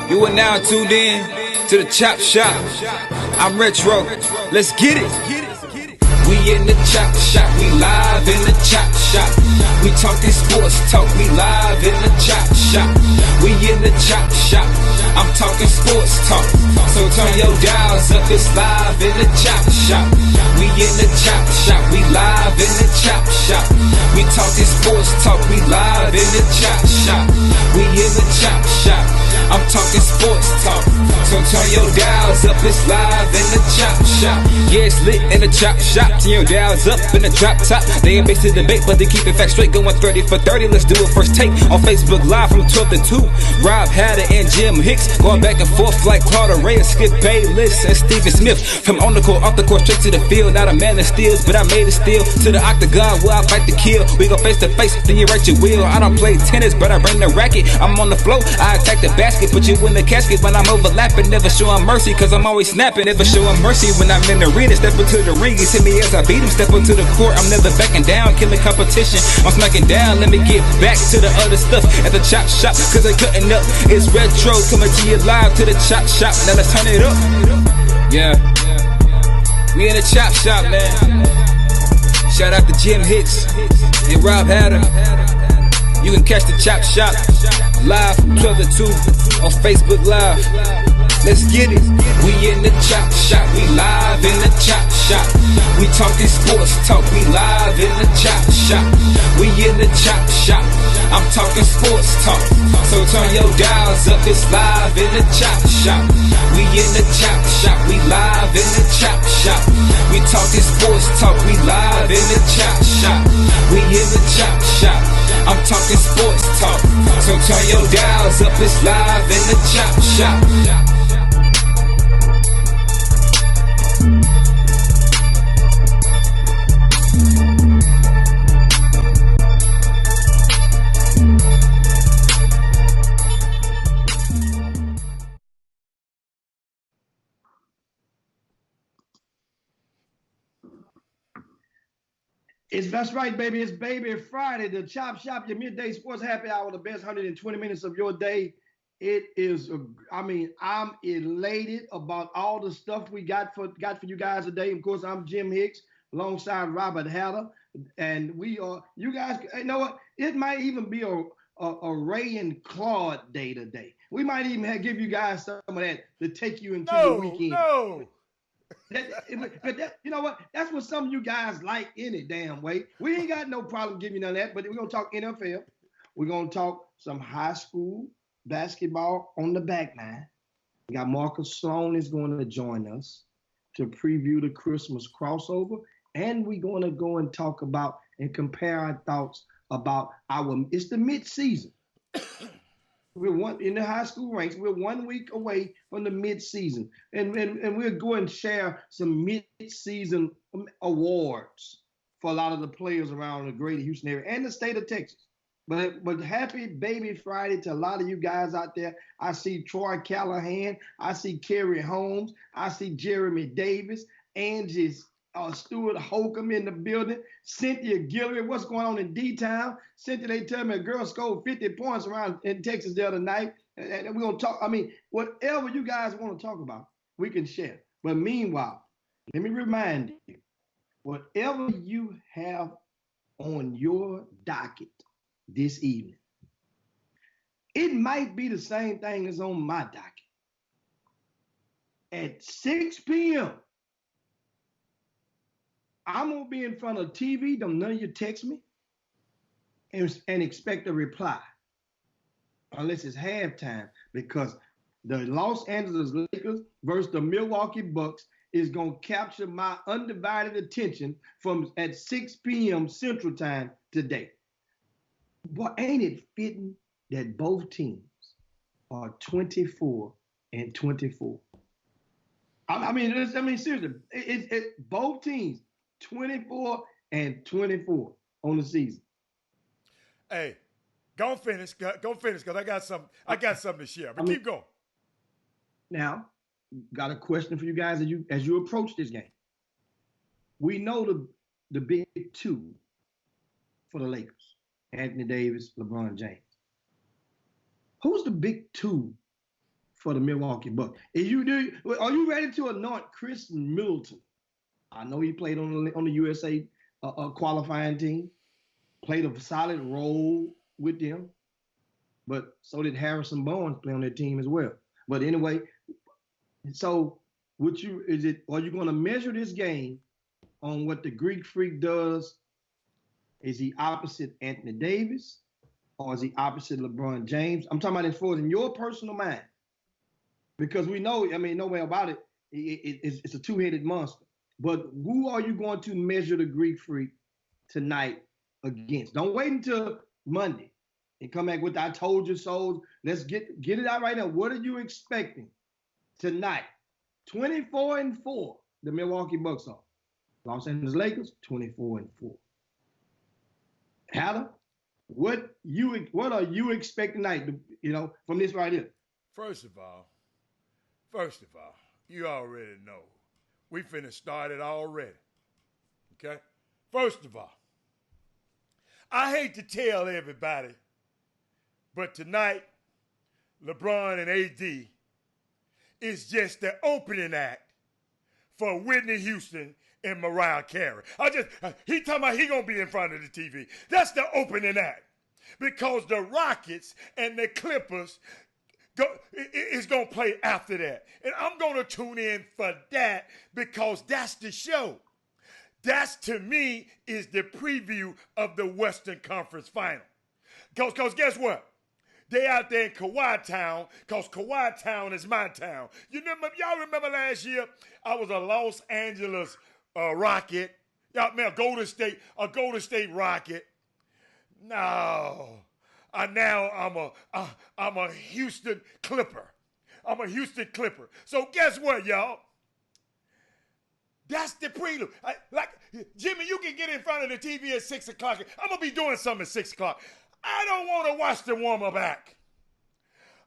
You are now tuned in to the Chop Shop. I'm Retro. Let's get it. We in the Chop Shop. We live in the Chop Shop. We talking sports talk. We live in the Chop Shop. We in the Chop Shop. I'm talking sports talk. So turn your dials up. It's live in the Chop Shop. We in the Chop Shop. We live in the Chop Shop. We talking sports talk. We live in the Chop Shop. We in the Chop Shop. I'm talking sports talk. So turn your dials up. It's live in the Chop Shop. Yeah, it's lit in the Chop Shop. Turn your dials up in the drop top. They ain't based in debate, but they keep it fact straight. Going 30 for 30. Let's do a first take on Facebook Live from 12 to 2. Rob Hatter and Jim Hicks going back and forth like Carter Ray and Skip Bayless and Stephen Smith. From on the court, off the court, straight to the field. Not a man that steals, but I made it steal to the octagon where I fight to kill. We go face to face, then you write your will. I don't play tennis, but I bring the racket. I'm on the floor, I attack the basket, put you in the casket when I'm overlapping. Never showing mercy, cause I'm always snapping. Never showing mercy when I'm in the arena. Step into the ring, he hit me as I beat him. Step into the court, I'm never backing down. Killing competition, I'm smacking down. Let me get back to the other stuff at the Chop Shop, cause they cutting up. It's Retro coming to you live to the Chop Shop. Now let's turn it up. Yeah, we in the Chop Shop, man. Shout out to Jim Hicks and Rob Hatter. You can catch the Chop Shop live from 12 to 2 on Facebook Live. Let's get it. We in the Chop Shop. We live in the Chop Shop. We talking sports talk. We live in the Chop Shop. We in the Chop Shop. I'm talking sports talk. So turn your dials up. It's live in the Chop Shop. We in the Chop Shop. We live in the Chop Shop. We talking sports talk. We live in the Chop Shop. We in the Chop Shop. I'm talking sports talk. So turn your dials up. It's live in the Chop Shop. That's right, baby. It's Baby Friday, the Chop Shop, your midday sports happy hour, the best 120 minutes of your day. It is, I'm elated about all the stuff we got for you guys today. Of course, I'm Jim Hicks alongside Robert Hatter, and we are. You guys, you know what? It might even be a Ray and Claude day today. We might even give you guys some of that to take you into your weekend. But you know what? That's what some of you guys like any damn way. We ain't got no problem giving you none of that, but we're going to talk NFL. We're going to talk some high school basketball on the back nine. We got Marcus Sloan is going to join us to preview the Christmas crossover. And we're going to go and talk about and compare our thoughts about it's the mid-season. We're in the high school ranks. We're 1 week away from the mid-season, and we'll go and share some mid-season awards for a lot of the players around the greater Houston area and the state of Texas. But happy Baby Friday to a lot of you guys out there. I see Troy Callahan. I see Kerry Holmes. I see Jeremy Davis. Angie's Stuart Holcomb in the building. Cynthia Guillory. What's going on in D-Town? Cynthia, they tell me a girl scored 50 points around in Texas the other night. And we're going to talk. Whatever you guys want to talk about, we can share. But meanwhile, let me remind you, whatever you have on your docket this evening, it might be the same thing that's on my docket. At 6 p.m., I'm going to be in front of TV. Don't none of you text me and expect a reply unless it's halftime, because the Los Angeles Lakers versus the Milwaukee Bucks is going to capture my undivided attention from at 6 p.m. Central Time today. But ain't it fitting that both teams are 24 and 24? Seriously, both teams 24 and 24 on the season. Hey, go finish, because I got something to share. But keep going. Now, got a question for you guys as you approach this game. We know the big two for the Lakers: Anthony Davis, LeBron James. Who's the big two for the Milwaukee Bucks. Are you ready to anoint Chris Middleton? I know he played on the USA qualifying team, played a solid role with them, but so did Harrison Barnes play on their team as well. But anyway, so are you going to measure this game on what the Greek Freak does? Is he opposite Anthony Davis or is he opposite LeBron James? I'm talking about as far as in your personal mind, because we know, no way about it, it's a two-headed monster. But who are you going to measure the Greek Freak tonight against? Don't wait until Monday and come back with "I told you so." Let's get it out right now. What are you expecting tonight? 24-4, the Milwaukee Bucks are. Los Angeles Lakers, 24-4. Adam, what are you expecting tonight? From this right here. First of all, you already know. We finna start it already. Okay? First of all, I hate to tell everybody, but tonight, LeBron and AD is just the opening act for Whitney Houston and Mariah Carey. He talking about he gonna be in front of the TV. That's the opening act. Because the Rockets and the Clippers is going to play after that. And I'm going to tune in for that because that's the show. That's, to me, is the preview of the Western Conference Final. Because guess what? They out there in Kawhi Town because Kawhi Town is my town. Y'all remember last year I was a Los Angeles Rocket. Y'all, man, a Golden State Rocket. No. Now I'm a Houston Clipper. I'm a Houston Clipper. So guess what, y'all? That's the prelude. Jimmy, you can get in front of the TV at 6 o'clock. I'm going to be doing something at 6 o'clock. I don't want to watch the warm-up act.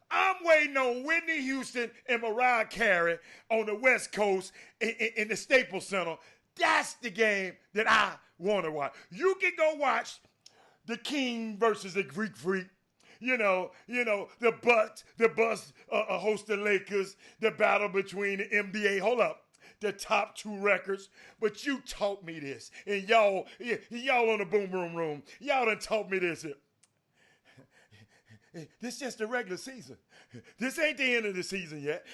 I'm waiting on Whitney Houston and Mariah Carey on the West Coast in the Staples Center. That's the game that I want to watch. You can go watch the King versus the Greek Freak. The Bucks host the Lakers, the battle between the NBA. Hold up. The top two records. But you taught me this. And y'all on the Boom Boom Room, y'all done taught me this. This just the regular season. This ain't the end of the season yet.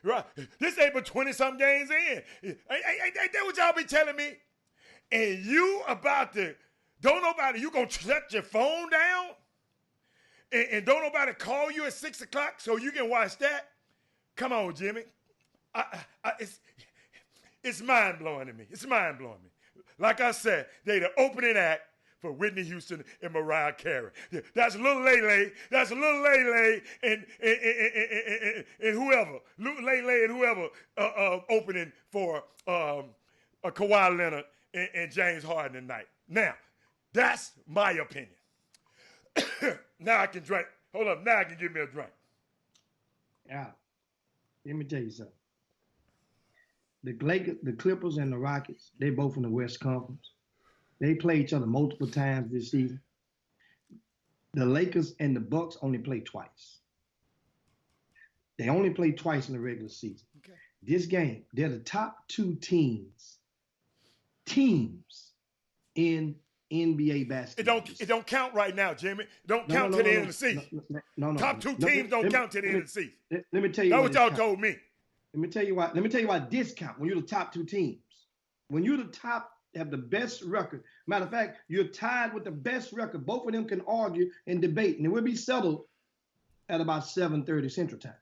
Right? This ain't but 20-some games in. Ain't that what y'all be telling me? And you about to, you gonna shut your phone down? And don't nobody call you at 6 o'clock so you can watch that? Come on, Jimmy. It's mind-blowing to me. It's mind-blowing me. Like I said, they the opening act for Whitney Houston and Mariah Carey. That's Lil Lele. That's Lil Lele and whoever. Lil Lele and whoever opening for Kawhi Leonard and James Harden tonight. Now, that's my opinion. Now I can drink. Hold up. Now I can give me a drink. Yeah. Let me tell you something. The Clippers and the Rockets, they both in the West Conference. They play each other multiple times this season. The Lakers and the Bucks only play twice. They only play twice in the regular season. Okay. This game, they're the top two teams in NBA basketball. It don't count right now, Jimmy. It don't count to the end of the season. No. Top two teams don't count to the end of the season. Let me tell you. That's what y'all told me. Let me tell you why this count when you're the top two teams. When you're the top, have the best record. Matter of fact, you're tied with the best record. Both of them can argue and debate, and it will be settled at about 7:30 Central Time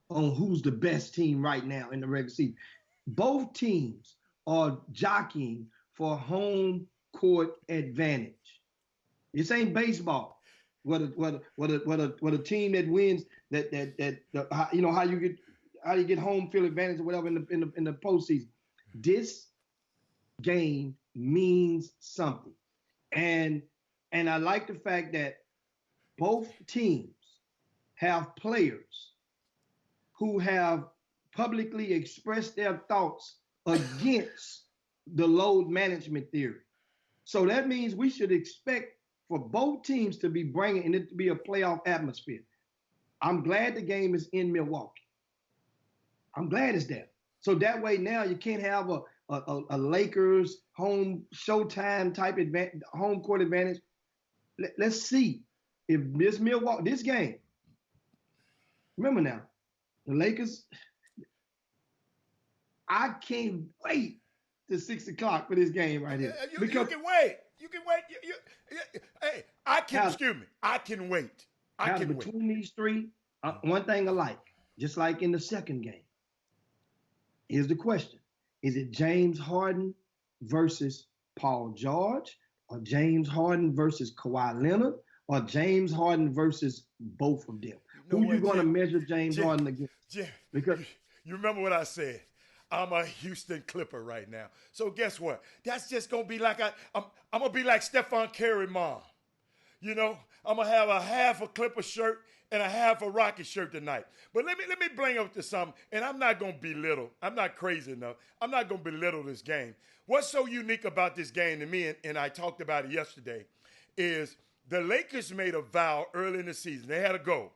on who's the best team right now in the regular season. Both teams are jockeying for home court advantage. This ain't baseball. What a team that wins how you get home field advantage or whatever in the postseason. This game means something, and I like the fact that both teams have players who have publicly expressed their thoughts against the load management theory. So that means we should expect for both teams to be bringing, and it to be a playoff atmosphere. I'm glad the game is in Milwaukee. I'm glad it's there. So that way now you can't have a Lakers home showtime type home court advantage. Let's see if this game. Remember now, the Lakers. I can't wait to 6 o'clock for this game right here. You can wait. You can wait. Hey, excuse me. I can wait. Between these three, one thing alike, just like in the second game. Here's the question. Is it James Harden versus Paul George, or James Harden versus Kawhi Leonard, or James Harden versus both of them? Who you going to measure James Harden against? Because you remember what I said. I'm a Houston Clipper right now. So guess what? That's just going to be like I'm going to be like Stephon Curry mom. You know, I'm going to have a half a Clipper shirt and a half a Rocket shirt tonight. But let me bring up to something, and I'm not going to belittle. I'm not crazy enough. I'm not going to belittle this game. What's so unique about this game to me, and I talked about it yesterday, is the Lakers made a vow early in the season. They had a goal.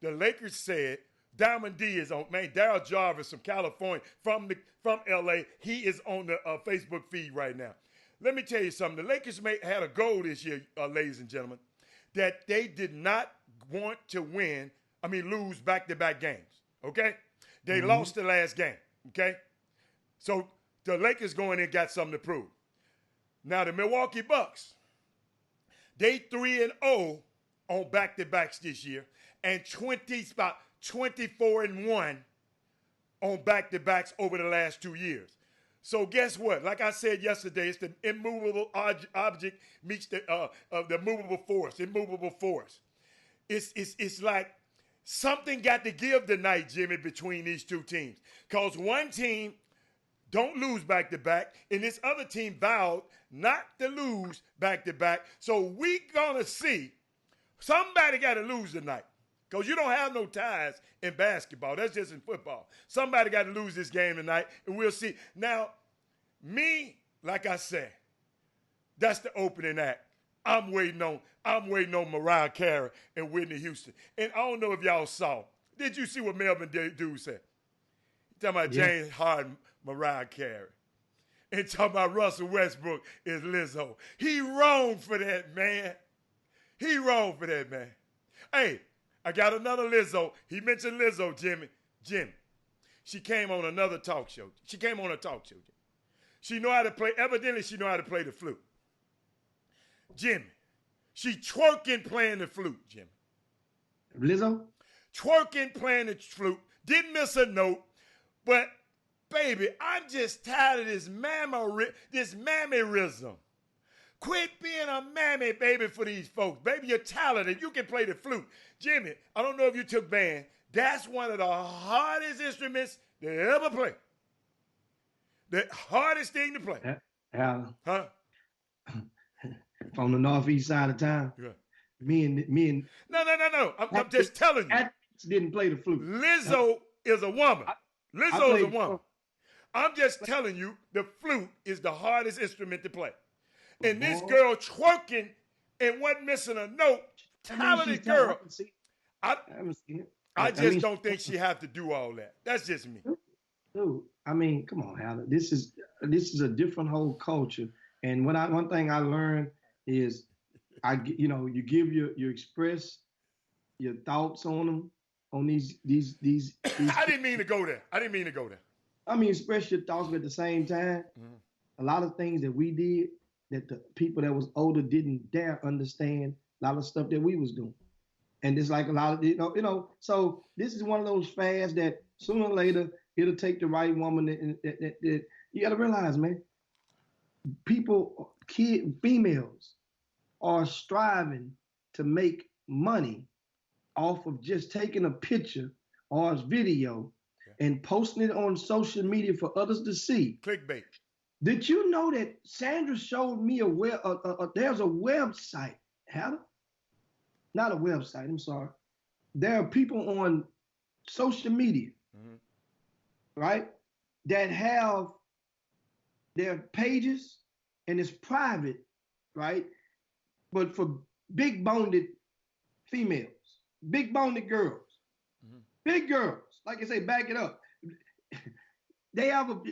The Lakers said, Diamond D is on, man, Daryl Jarvis from California, from LA. He is on the Facebook feed right now. Let me tell you something. The Lakers had a goal this year, ladies and gentlemen, that they did not want to lose back-to-back games, okay? They lost the last game, okay? So the Lakers going in got something to prove. Now the Milwaukee Bucks, they 3-0 on back-to-backs this year, and 24-1 on back-to-backs over the last 2 years. So guess what? Like I said yesterday, it's the immovable object meets the movable force. Immovable force. It's like something got to give tonight, Jimmy, between these two teams. Because one team don't lose back-to-back, and this other team vowed not to lose back-to-back. So we gonna see somebody got to lose tonight. Because you don't have no ties in basketball. That's just in football. Somebody got to lose this game tonight, and we'll see. Now, me, like I said, that's the opening act. I'm waiting on Mariah Carey and Whitney Houston. And I don't know if y'all saw. Did you see what Melvin Dude said? He talking about James Harden, Mariah Carey. And talking about Russell Westbrook is Lizzo. He wrong for that, man. He wrong for that, man. Hey, I got another Lizzo. He mentioned Lizzo, Jimmy. She came on another talk show. She came on a talk show. She know how to play. Evidently, she know how to play the flute. Jimmy, she twerking playing the flute, Jimmy. Lizzo? Twerking playing the flute. Didn't miss a note. But, baby, I'm just tired of this mammerism. Quit being a mammy, baby, for these folks. Baby, you're talented. You can play the flute. Jimmy, I don't know if you took band. That's one of the hardest instruments to ever play. The hardest thing to play. Alan. Huh? On the northeast side of town. Yeah. Me and No. I'm just telling you. Athletes didn't play the flute. Lizzo is a woman. Lizzo is a woman. Flute. I'm just telling you, the flute is the hardest instrument to play. And this girl twerking and wasn't missing a note. Talented girl. I haven't seen it. I just don't think she have to do all that. That's just me. Dude, I mean, come on, Howard. This is a different whole culture. And one thing I learned is, you express your thoughts on them, on these. I didn't mean to go there. I mean, express your thoughts, but at the same time, a lot of things that we did that the people that was older didn't dare understand. A lot of stuff that we was doing, and it's like a lot of So this is one of those fads that sooner or later it'll take the right woman. That you got to realize, man. Females are striving to make money off of just taking a picture or a video and posting it on social media for others to see. Clickbait. Did you know that Sandra showed me there's a website, Hannah? Not a website, I'm sorry. There are people on social media, right, that have their pages and it's private, right? But for big boned females, big boned girls, Mhm. big girls. Like I say, back it up. They have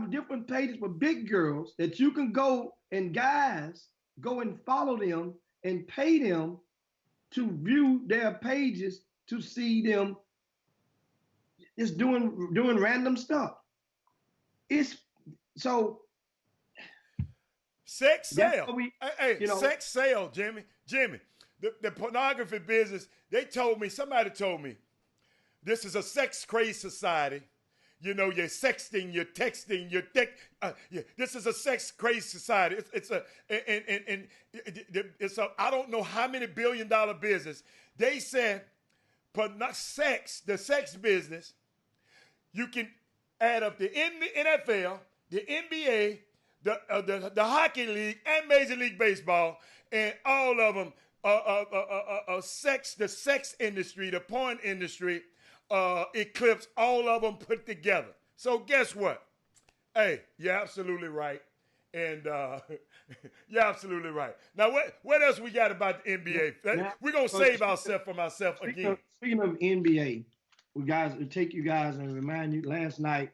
different pages for big girls that you can go, and guys go and follow them and pay them to view their pages to see them just doing random stuff. It's so Sex that's sale. what we, Hey, you know. sex sale, Jimmy. Jimmy, the pornography business, somebody told me, this is a sex crazed society. You know, you're sexting, you're texting, this is a sex crazed society. It's a I don't know how many $billion business. They said, but not sex, the sex business, you can add up the NFL, the NBA, the hockey league, and Major League Baseball, and all of them the sex industry, the porn industry, eclipse all of them put together. So guess what? Hey, you're absolutely right. And you're absolutely right. Now, what else we got about the NBA? We're going to save ourselves from ourselves again. Speaking of NBA, we take you guys and remind you last night,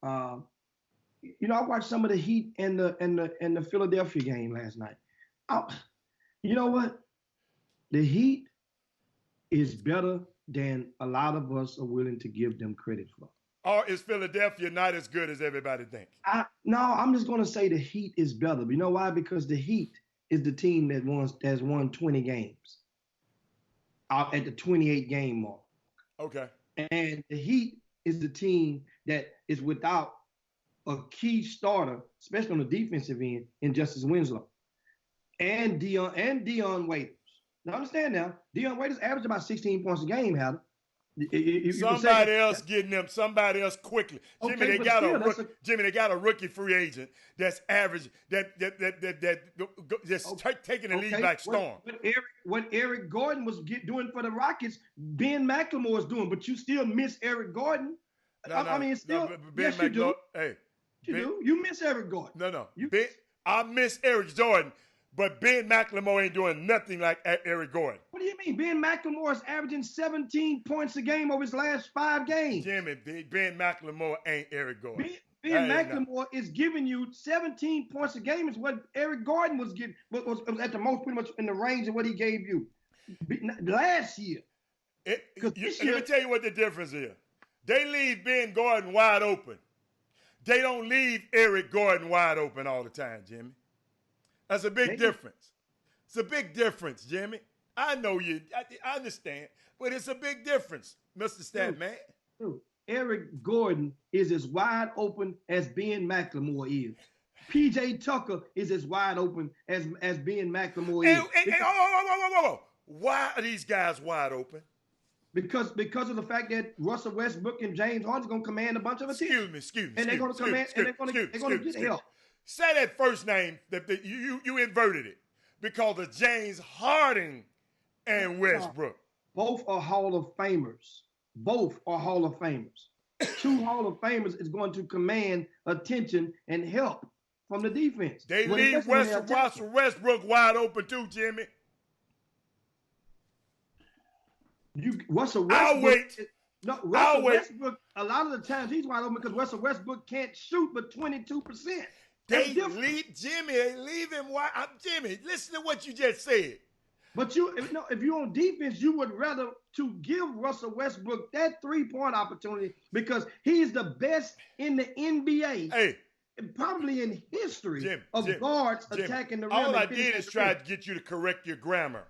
I watched some of the Heat and the Philadelphia game last night. You know what? The Heat is better than a lot of us are willing to give them credit for. Or is Philadelphia not as good as everybody thinks? No, I'm just going to say the Heat is better. You know why? Because the Heat is the team that has won 20 games out at the 28 game mark. Okay. And the Heat is the team that is without a key starter, especially on the defensive end, in Justice Winslow and Dion Waiters. Now understand now, Dion Waiters averaged about 16 points a game, Howard. Somebody else getting them. Somebody else quickly. Jimmy, Okay, they got a rookie free agent that's average. That's taking the lead by storm. What Eric Gordon was doing for the Rockets, Ben McLemore is doing, but you still miss Eric Gordon. Yes, you do. Hey, You miss Eric Gordon. I miss Eric Jordan. But Ben McLemore ain't doing nothing like Eric Gordon. What do you mean? Ben McLemore is averaging 17 points a game over his last 5 games. Jimmy, Ben McLemore ain't Eric Gordon. Ben McLemore is giving you 17 points a game is what Eric Gordon was getting, was at the most pretty much in the range of what he gave you last year. Let me tell you what the difference is. They leave Ben Gordon wide open. They don't leave Eric Gordon wide open all the time, Jimmy. That's a big difference. It's a big difference, Jimmy. I know you. I understand. But it's a big difference, Mr. Statman. Eric Gordon is as wide open as Ben McLemore is. PJ Tucker is as wide open as Ben McLemore is. Why are these guys wide open? Because of the fact that Russell Westbrook and James Harden's going to command a bunch of attention. Excuse me. And they're going to command, and they're going to get help. Say that first name that you inverted it because of James Harden and Westbrook. Both are Hall of Famers. Two Hall of Famers is going to command attention and help from the defense. They leave Russell Westbrook wide open too, Jimmy. Russell Westbrook. I'll wait. Russell Westbrook, a lot of the times he's wide open because Russell Westbrook can't shoot but 22%. They leave him wide. Jimmy, listen to what you just said. But if you're on defense, you would rather to give Russell Westbrook that 3-point opportunity because he's the best in the NBA. Hey, probably in history of guards attacking the rim. All I did is try to get you to correct your grammar.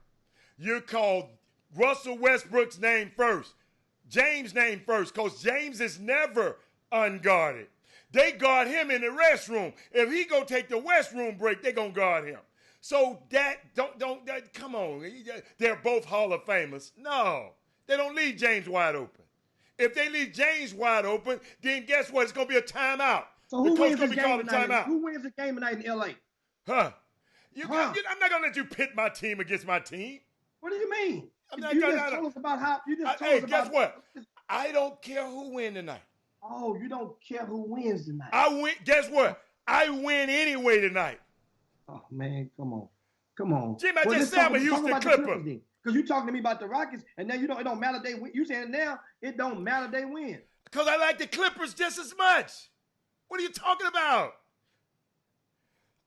You called Russell Westbrook's name first, James' name first, because James is never unguarded. They guard him in the restroom. If he go take the restroom break, they gonna guard him. So come on. They're both Hall of Famers. No, they don't leave James wide open. If they leave James wide open, then guess what? It's gonna be a timeout. So who wins the game tonight? Who wins the game tonight in LA? I'm not gonna let you pit my team against my team. What do you mean? Guess what? I don't care who wins tonight. Oh, you don't care who wins tonight. I win. Guess what? I win anyway tonight. Oh man, come on. Jim, I just said I'm a Houston Clipper. Because you talking to me about the Rockets, and now it don't matter they win. You saying now it don't matter they win. Because I like the Clippers just as much. What are you talking about?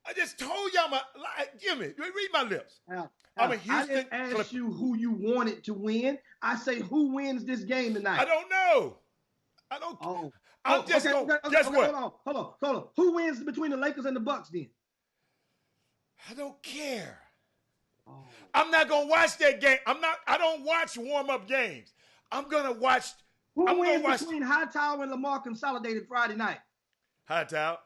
I just told y'all Jimmy, read my lips. Now, I'm a Houston I didn't ask Clipper. you who you wanted to win. I say who wins this game tonight. I don't know. I don't. Oh. I'm just going. Guess what? Hold on. Who wins between the Lakers and the Bucks then? I don't care. Oh. I'm not gonna watch that game. I don't watch warm-up games. I'm gonna watch. Who wins between Hightower and Lamar consolidated Friday night? Hightower.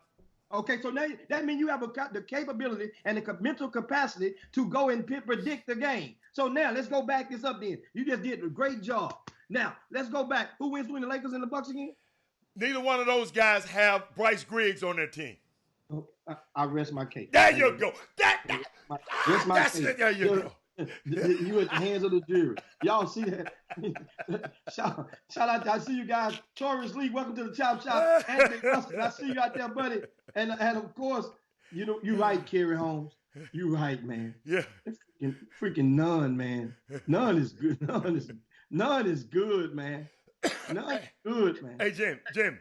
Okay, so now that means you have the capability and the mental capacity to go and predict the game. So now let's go back this up then. You just did a great job. Now let's go back. Who wins between the Lakers and the Bucks again? Neither one of those guys have Bryce Griggs on their team. Oh, I rest my case. There you go. Rest my case. There you go. You at the hands of the jury. Y'all see that? shout out to, I see you guys. Taurus Lee, welcome to the Chop Shop. Anthony Russell, I see you out there, buddy. And of course, you right, Kerry Holmes. You right, man. Yeah. Freaking none, man. None is good. None is good, man. None is good, man. Hey, Jim.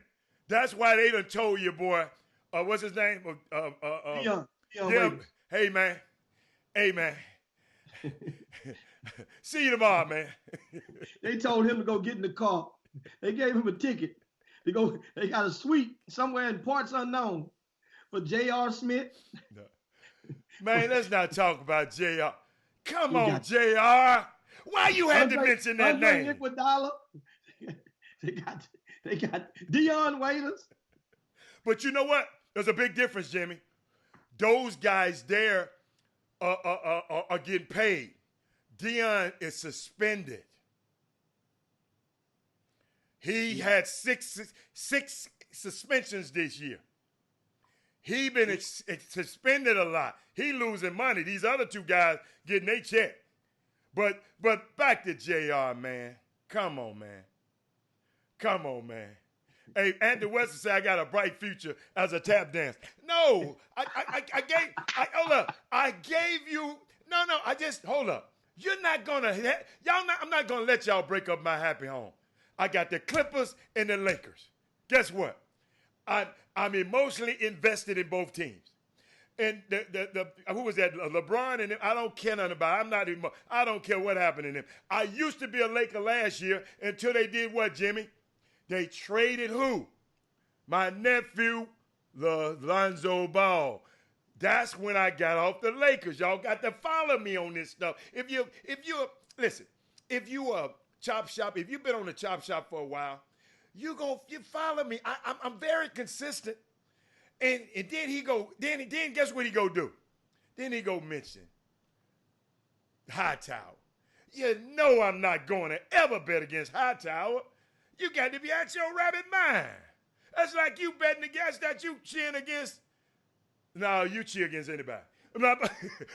That's why they done told you, boy. What's his name? Dion Hey, man. See you tomorrow, man. They told him to go get in the car. They gave him a ticket. They got a suite somewhere in parts unknown for J.R. Smith. No. Man, let's not talk about J.R. Come on, J.R. Why you had to mention that name? Iguodala. They got Dion Waiters. But you know what? There's a big difference, Jimmy. Those guys there are getting paid. Dion is suspended. He had six suspensions this year. He been suspended a lot. He losing money. These other two guys getting their check. But back to JR, man. Come on, man. Hey, Anthony Weston said I got a bright future as a tap dancer. No, I gave you. Hold up. You're not gonna, I'm not gonna let y'all break up my happy home. I got the Clippers and the Lakers. Guess what? I'm emotionally invested in both teams. And the who was that? LeBron and him, I don't care nothing about it. I don't care what happened to them. I used to be a Laker last year until they did what, Jimmy? They traded who? My nephew, Lonzo Ball. That's when I got off the Lakers. Y'all got to follow me on this stuff. If you a Chop Shop, if you've been on the Chop Shop for a while, you follow me. I'm very consistent. And then then guess what he go do? Then he go mention Hightower. You know I'm not going to ever bet against Hightower. You got to be out your rabbit mind. That's like you betting against that you cheering against. No, you cheer against anybody.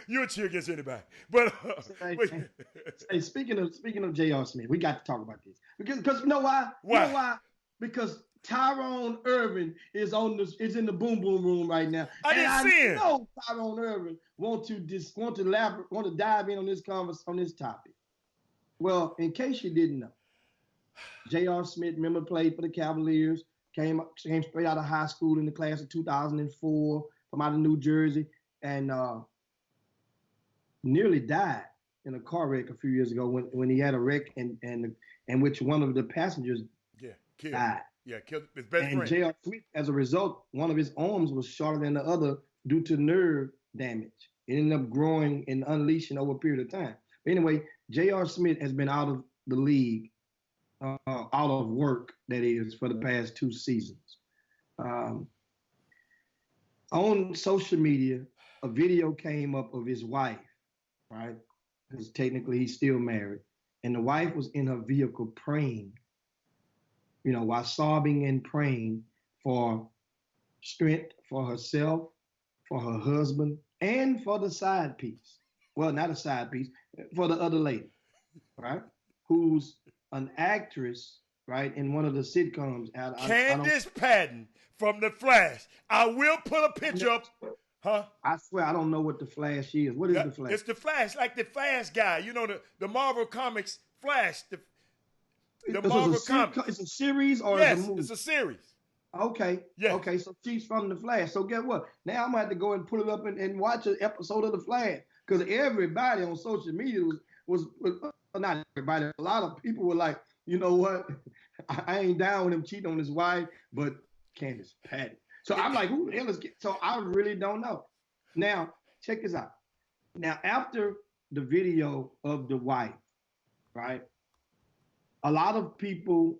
You'll cheer against anybody. But hey, speaking of J.R. Smith, we got to talk about this because you know why? Why? You know why? Because Tyrone Irving is in the boom boom room right now. I didn't see him. I know Tyrone Irving want to dive in on this topic. Well, in case you didn't know, J.R. Smith, remember, played for the Cavaliers, came straight out of high school in the class of 2004 from out of New Jersey, and nearly died in a car wreck a few years ago when he had a wreck and which one of the passengers died. Yeah, killed his best friend. And J.R. Smith, as a result, one of his arms was shorter than the other due to nerve damage. It ended up growing and unleashing over a period of time. But anyway, J.R. Smith has been out of the league, out of work, that is, for the past 2 seasons. On social media, a video came up of his wife, right? Because technically he's still married. And the wife was in her vehicle praying, while sobbing and praying for strength for herself, for her husband, and for the side piece. Well, not a side piece, for the other lady, right? Who's an actress, right, in one of the sitcoms. Candace Patton from The Flash. I will put a picture up Huh? I swear I don't know what the Flash is. What is Yeah, the Flash? it's the Flash, like the Flash guy. You know, the Marvel Comics Flash, the Marvel Comics. It's a series or it's a Yes, movie? it's a series. Okay. Yes. Okay. So she's from the Flash. So guess what? Now I'm gonna have to go and pull it up and watch an episode of the Flash because everybody on social media was not everybody. A lot of people were like, you know what? I ain't down with him cheating on his wife, but Candace Patty. So I'm like, who the hell is? So I really don't know. Now check this out. Now after the video of the wife, right? A lot of people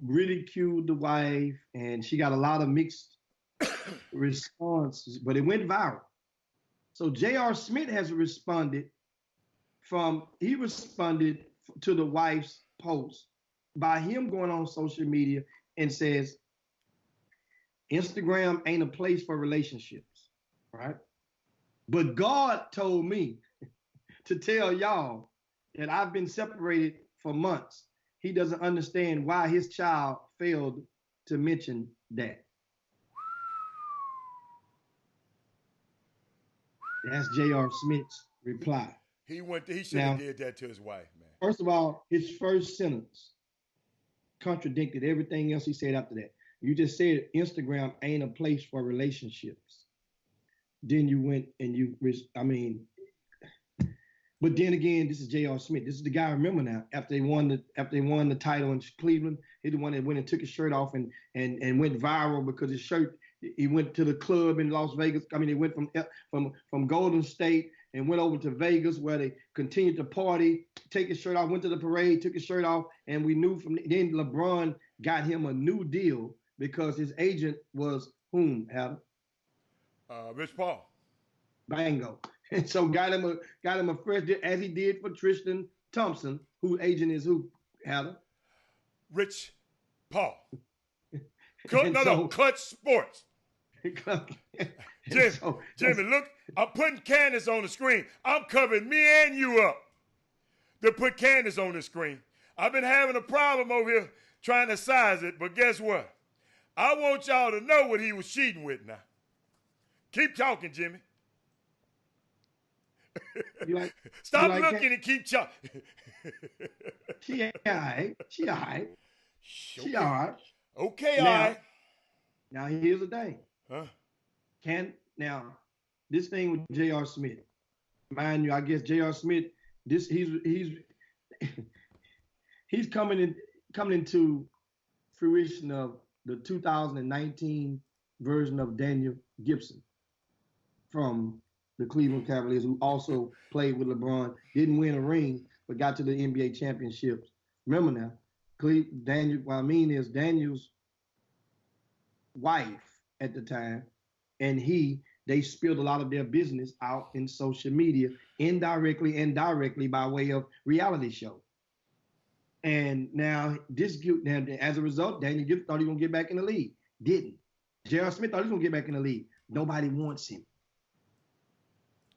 ridiculed the wife, and she got a lot of mixed responses, but it went viral. So J.R. Smith has responded he responded to the wife's post by him going on social media and says, Instagram ain't a place for relationships, right? But God told me to tell y'all that I've been separated for months. He doesn't understand why his child failed to mention that. That's J.R. Smith's reply. He should have did that to his wife, man. First of all, his first sentence contradicted everything else he said after that. You just said Instagram ain't a place for relationships. Then you went and but then again, this is J.R. Smith. This is the guy I remember now. After they won the title in Cleveland, he's the one that went and took his shirt off and went viral because his shirt. He went to the club in Las Vegas. I mean, he went from Golden State and went over to Vegas where they continued to party, take his shirt off, went to the parade, took his shirt off, and we knew from then LeBron got him a new deal because his agent was whom, Adam? Rich Paul. Bingo. And so got him a fresh deal, as he did for Tristan Thompson, whose agent is who, Adam? Rich Paul. Clutch Sports. Jimmy, look, I'm putting Candace on the screen. I'm covering me and you up to put Candace on the screen. I've been having a problem over here trying to size it, but guess what? I want y'all to know what he was cheating with now. Keep talking, Jimmy. Stop looking and keep talking. She all right. She all right. She all right. Okay, all right. Now here's the thing. Huh? This thing with J.R. Smith, mind you, I guess J.R. Smith, he's coming into fruition of the 2019 version of Daniel Gibson from the Cleveland Cavaliers, who also played with LeBron, didn't win a ring, but got to the NBA championships. Remember now, Daniel's wife at the time, and they spilled a lot of their business out in social media, indirectly and directly by way of reality show. And now as a result, Daniel Gibson thought he was gonna get back in the league. Didn't. J.R. Smith thought he was gonna get back in the league. Nobody wants him.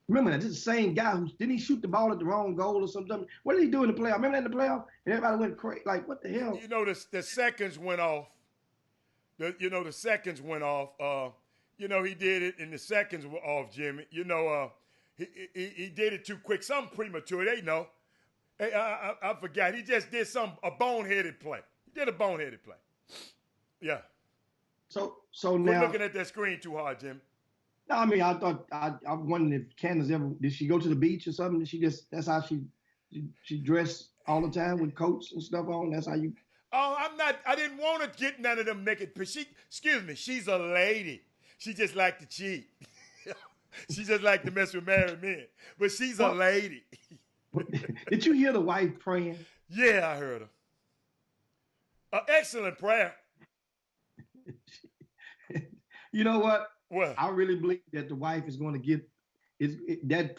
Remember that, this is the same guy didn't he shoot the ball at the wrong goal or something? What did he do in the playoff? Remember that in the playoff? And everybody went crazy. Like, what the hell? You know, the seconds went off. The seconds went off. He did it and the seconds were off, Jimmy. He did it too quick. Something premature. They know. Hey, I forgot. He just did a boneheaded play. He did a boneheaded play. Yeah. So Quit now looking at that screen too hard, Jimmy. No, I mean, I wondered if Candace did she go to the beach or something? That's how she dressed all the time with coats and stuff on? That's how you. Oh, I didn't want to get none of them naked. She's a lady. She just like to cheat. She just like to mess with married men. But she's a lady. Did you hear the wife praying? Yeah, I heard her. An excellent prayer. You know what? What? I really believe that the wife is going to get that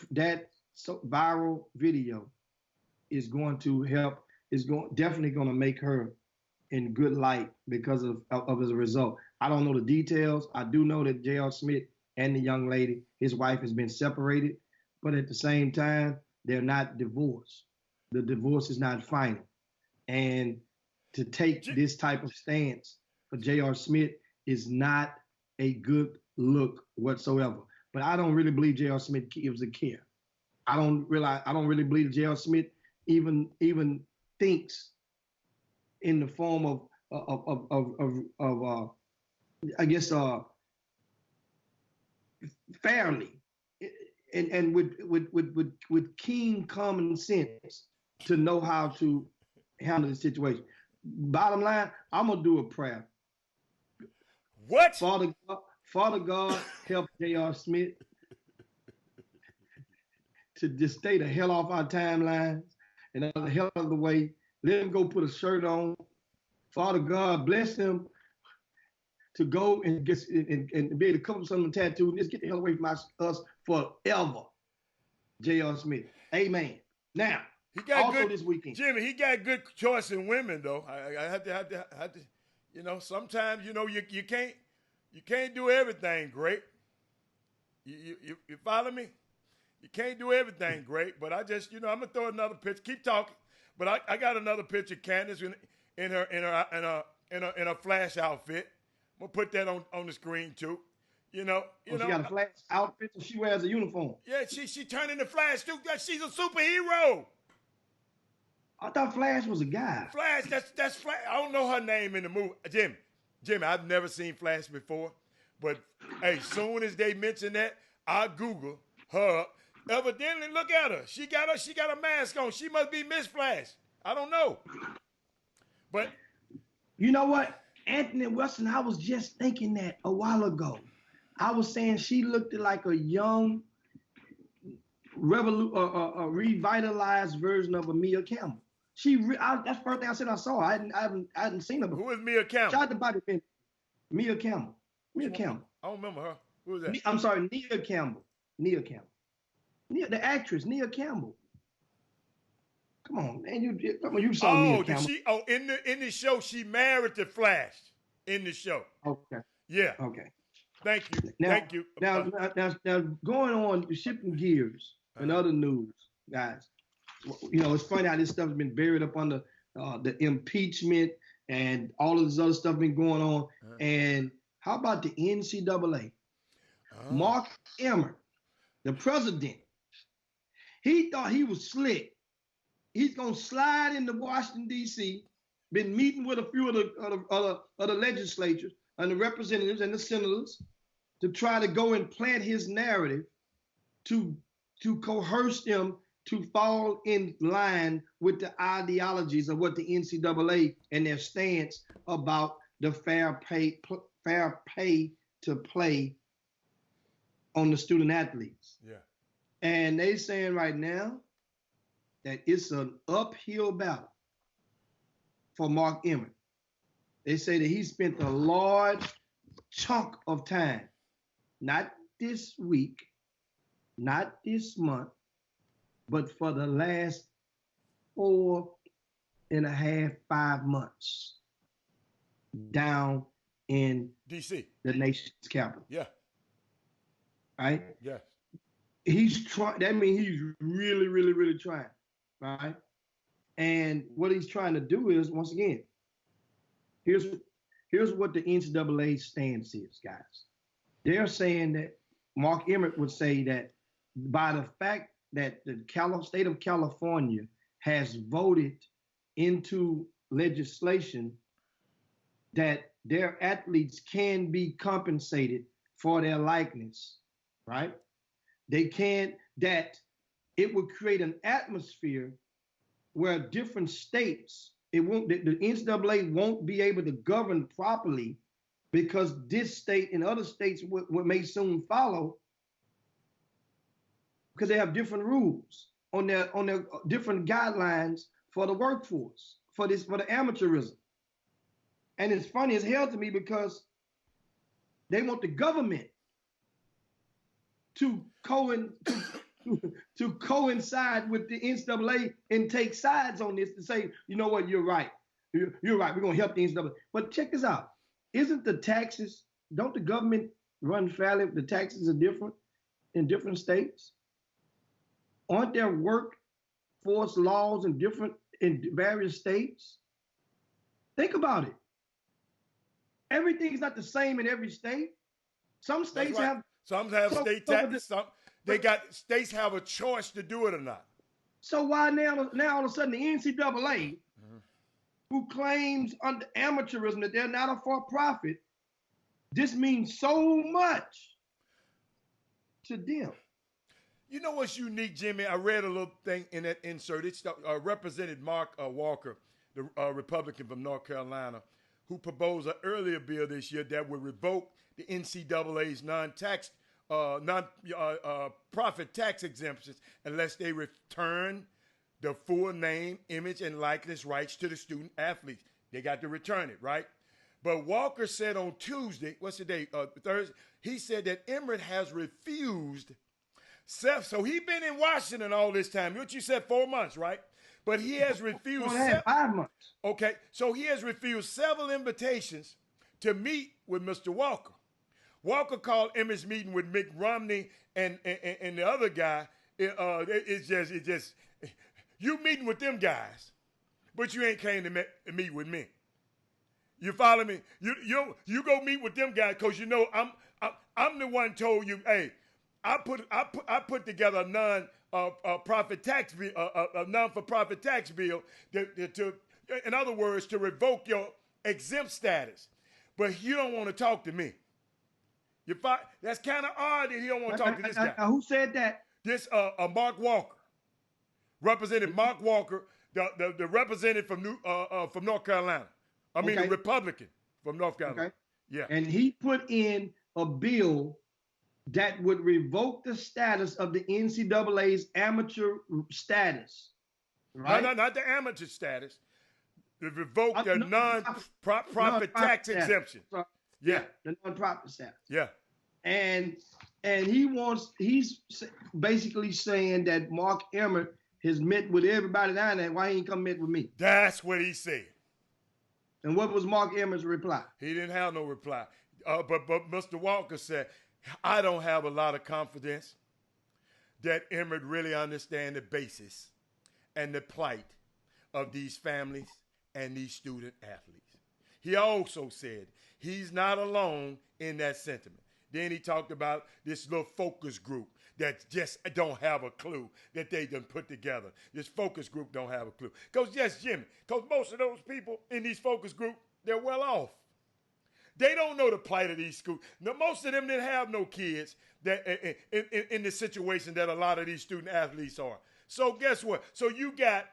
viral video is going to help. Definitely going to make her in good light because of as a result. I don't know the details. I do know that J.R. Smith and the young lady, his wife, has been separated, but at the same time, they're not divorced. The divorce is not final, and to take this type of stance for J.R. Smith is not a good look whatsoever. but I don't really believe J.R. Smith gives a care. I don't really believe J.R. Smith even thinks in the form of I guess fairly and with keen common sense to know how to handle the situation. Bottom line, I'm gonna do a prayer. What? Father God, help J.R. Smith to just stay the hell off our timelines and out the hell out of the way. Let him go put a shirt on. Father God, bless him to go and get and be able to cover some of the tattoos and just get the hell away from us forever. J.R. Smith. Amen. Now, he got also good, this weekend. Jimmy, he got good choice in women though. I had to, you know, sometimes, you know, you can't do everything great. You follow me? You can't do everything great, but I just, you know, I'm gonna throw another picture. Keep talking, but I got another picture of Candace in her Flash outfit. I'm gonna put that on the screen too. You know, she got a Flash outfit, so she wears a uniform. Yeah, she turned into Flash too. She's a superhero. I thought Flash was a guy. Flash, that's Flash. I don't know her name in the movie. Jimmy, I've never seen Flash before, but hey, soon as they mention that, I'll Google her. Evidently, look at her. She got a mask on. She must be Miss Flash. I don't know. But you know what? Anthony Wilson, I was just thinking that a while ago. I was saying she looked like a young, revitalized version of a Mia Campbell. That's the first thing I said I saw. I hadn't seen her before. Who is Mia Campbell? Shout out to Bobby Pin. Mia Campbell. Mia Campbell. I don't remember her. Who is that? I'm sorry, Nia Campbell. Nia Campbell. The actress, Nia Campbell. Come on, man. You saw Nia Campbell. In the show, she married to Flash. In the show. Okay. Yeah. Okay. Thank you. Thank you. Now, going on, shifting gears and other news, guys. You know, it's funny how this stuff's been buried up under the impeachment and all of this other stuff been going on. And how about the NCAA? Mark Emmert, the president, he thought he was slick. He's gonna slide into Washington, D.C., been meeting with a few of the legislatures and the representatives and the senators to try to go and plant his narrative to coerce them to fall in line with the ideologies of what the NCAA and their stance about the fair pay to play on the student athletes. Yeah. And they saying right now that it's an uphill battle for Mark Emmert. They say that he spent a large chunk of time, not this week, not this month, but for the last 4.5, 5 months down in DC, the nation's capital. Yeah. Right? Yeah. He's trying. That means he's really, really, really trying. Right? And what he's trying to do is, once again, here's what the NCAA stance is, guys. They're saying that Mark Emmert would say that by the fact that the state of California has voted into legislation that their athletes can be compensated for their likeness, right? That it would create an atmosphere where different states, the NCAA won't be able to govern properly because this state and other states may soon follow because they have different rules on their different guidelines for the workforce, for the amateurism. And it's funny as hell to me because they want the government to coincide with the NCAA and take sides on this to say, you know what, you're right. You're right. We're going to help the NCAA. But check this out. Isn't the taxes, don't the government run fairly if the taxes are different in different states? Aren't there workforce laws in various states? Think about it. Everything's not the same in every state. Some states have Some have So- state so but tax. Some states have a choice to do it or not. So why now all of a sudden the NCAA, who claims under amateurism that they're not a for-profit, this means so much to them? You know what's unique, Jimmy? I read a little thing in that insert. It's Representative Mark Walker, the Republican from North Carolina, who proposed an earlier bill this year that would revoke the NCAA's non-profit tax exemptions unless they return the full name, image, and likeness rights to the student athletes. They got to return it, right? But Walker said on Tuesday, what's the date? Thursday. He said that Emmert has refused. So he's been in Washington all this time. What you said, 4 months, right? But he has refused. 5 months. Okay, so he has refused several invitations to meet with Mr. Walker. Walker called Emmert's meeting with Mitt Romney and the other guy. It's just you meeting with them guys, but you ain't came to meet with me. You follow me? You go meet with them guys because you know I'm the one told you, hey, I put together a non-profit tax bill, a non-for-profit tax bill to, in other words, to revoke your exempt status. But you don't want to talk to me. That's kind of odd that he don't want to talk to this guy. Who said that? This Mark Walker, Representative Mark Walker, the representative from North Carolina. I mean, the Republican from North Carolina. Okay. Yeah. And he put in a bill that would revoke the status of the NCAA's amateur status. Right? No, not the amateur status. To revoke the non-profit tax exemption. Yeah. The non-profit status. Yeah. And he's basically saying that Mark Emmert has met with everybody down there. Why he ain't come met with me? That's what he said. And what was Mark Emmert's reply? He didn't have no reply. But Mr. Walker said, I don't have a lot of confidence that Emmert really understands the basis and the plight of these families and these student athletes. He also said he's not alone in that sentiment. Then he talked about this little focus group that just don't have a clue that they done put together. This focus group don't have a clue. Because yes, Jimmy, because most of those people in these focus groups, they're well off. They don't know the plight of these schools. Now, most of them didn't have no kids that in the situation that a lot of these student athletes are. So guess what? So you got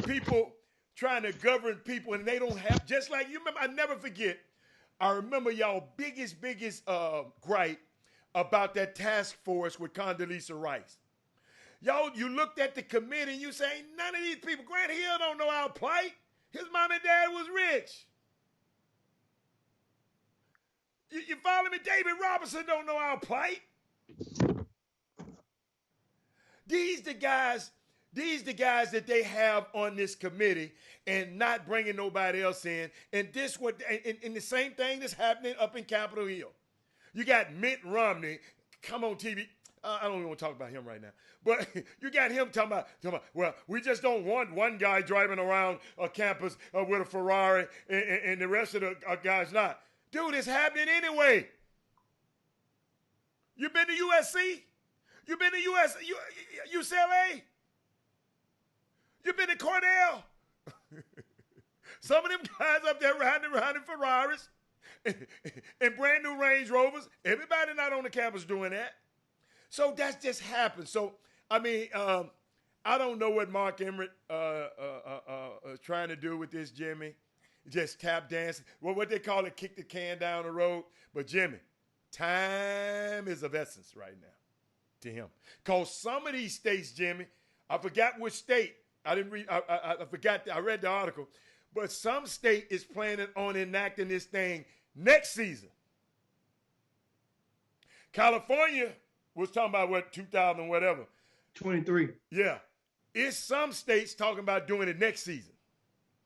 people trying to govern people and they don't have, just like you remember, I never forget, I remember y'all biggest gripe about that task force with Condoleezza Rice. Y'all, you looked at the committee and you say, none of these people, Grant Hill don't know our plight. His mom and dad was rich. You follow me? David Robinson don't know our plight. These the guys that they have on this committee and not bringing nobody else in. And the same thing that's happening up in Capitol Hill. You got Mitt Romney, come on TV. I don't even want to talk about him right now. But you got him talking about, well, we just don't want one guy driving around a campus with a Ferrari and the rest of the guys not. Dude, it's happening anyway. You been to USC? You been to UCLA? You been to Cornell? Some of them guys up there riding around in Ferraris and brand new Range Rovers. Everybody not on the campus doing that. So that's just happened. So, I mean, I don't know what Mark Emmert is trying to do with this, Jimmy. Just tap dancing. Well, what they call it, kick the can down the road. But, Jimmy, time is of essence right now to him. Because some of these states, Jimmy, I forgot which state. I didn't read, I forgot, I read the article. But some state is planning on enacting this thing next season. California was talking about, what, 2000 whatever. 23. Yeah. It's some states talking about doing it next season.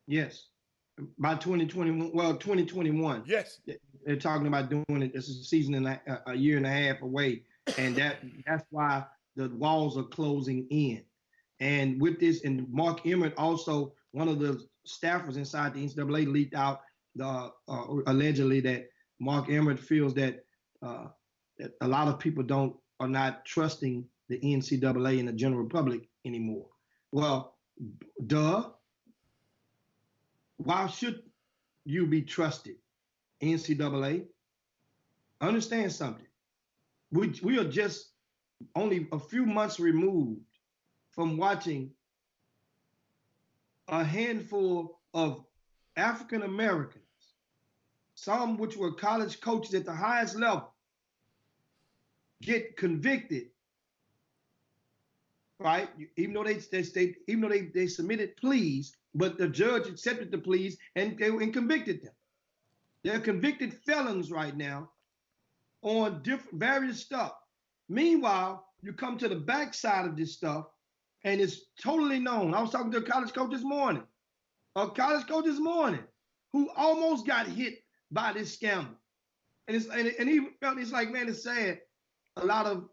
Yes. By 2021, well, 2021. Yes. They're talking about doing it. This is a season and a year and a half away. And that's why the walls are closing in. And with this, and Mark Emmert also, one of the staffers inside the NCAA leaked out allegedly that Mark Emmert feels that that a lot of people are not trusting the NCAA and the general public anymore. Well, duh. Why should you be trusted, NCAA? Understand something. We are just only a few months removed from watching a handful of African Americans, some which were college coaches at the highest level, get convicted, right? Even though they submitted pleas, but the judge accepted the pleas and convicted them. They're convicted felons right now on various stuff. Meanwhile, you come to the backside of this stuff, and it's totally known. I was talking to a college coach this morning, who almost got hit by this scandal. And he felt, it's like, man, it's sad. And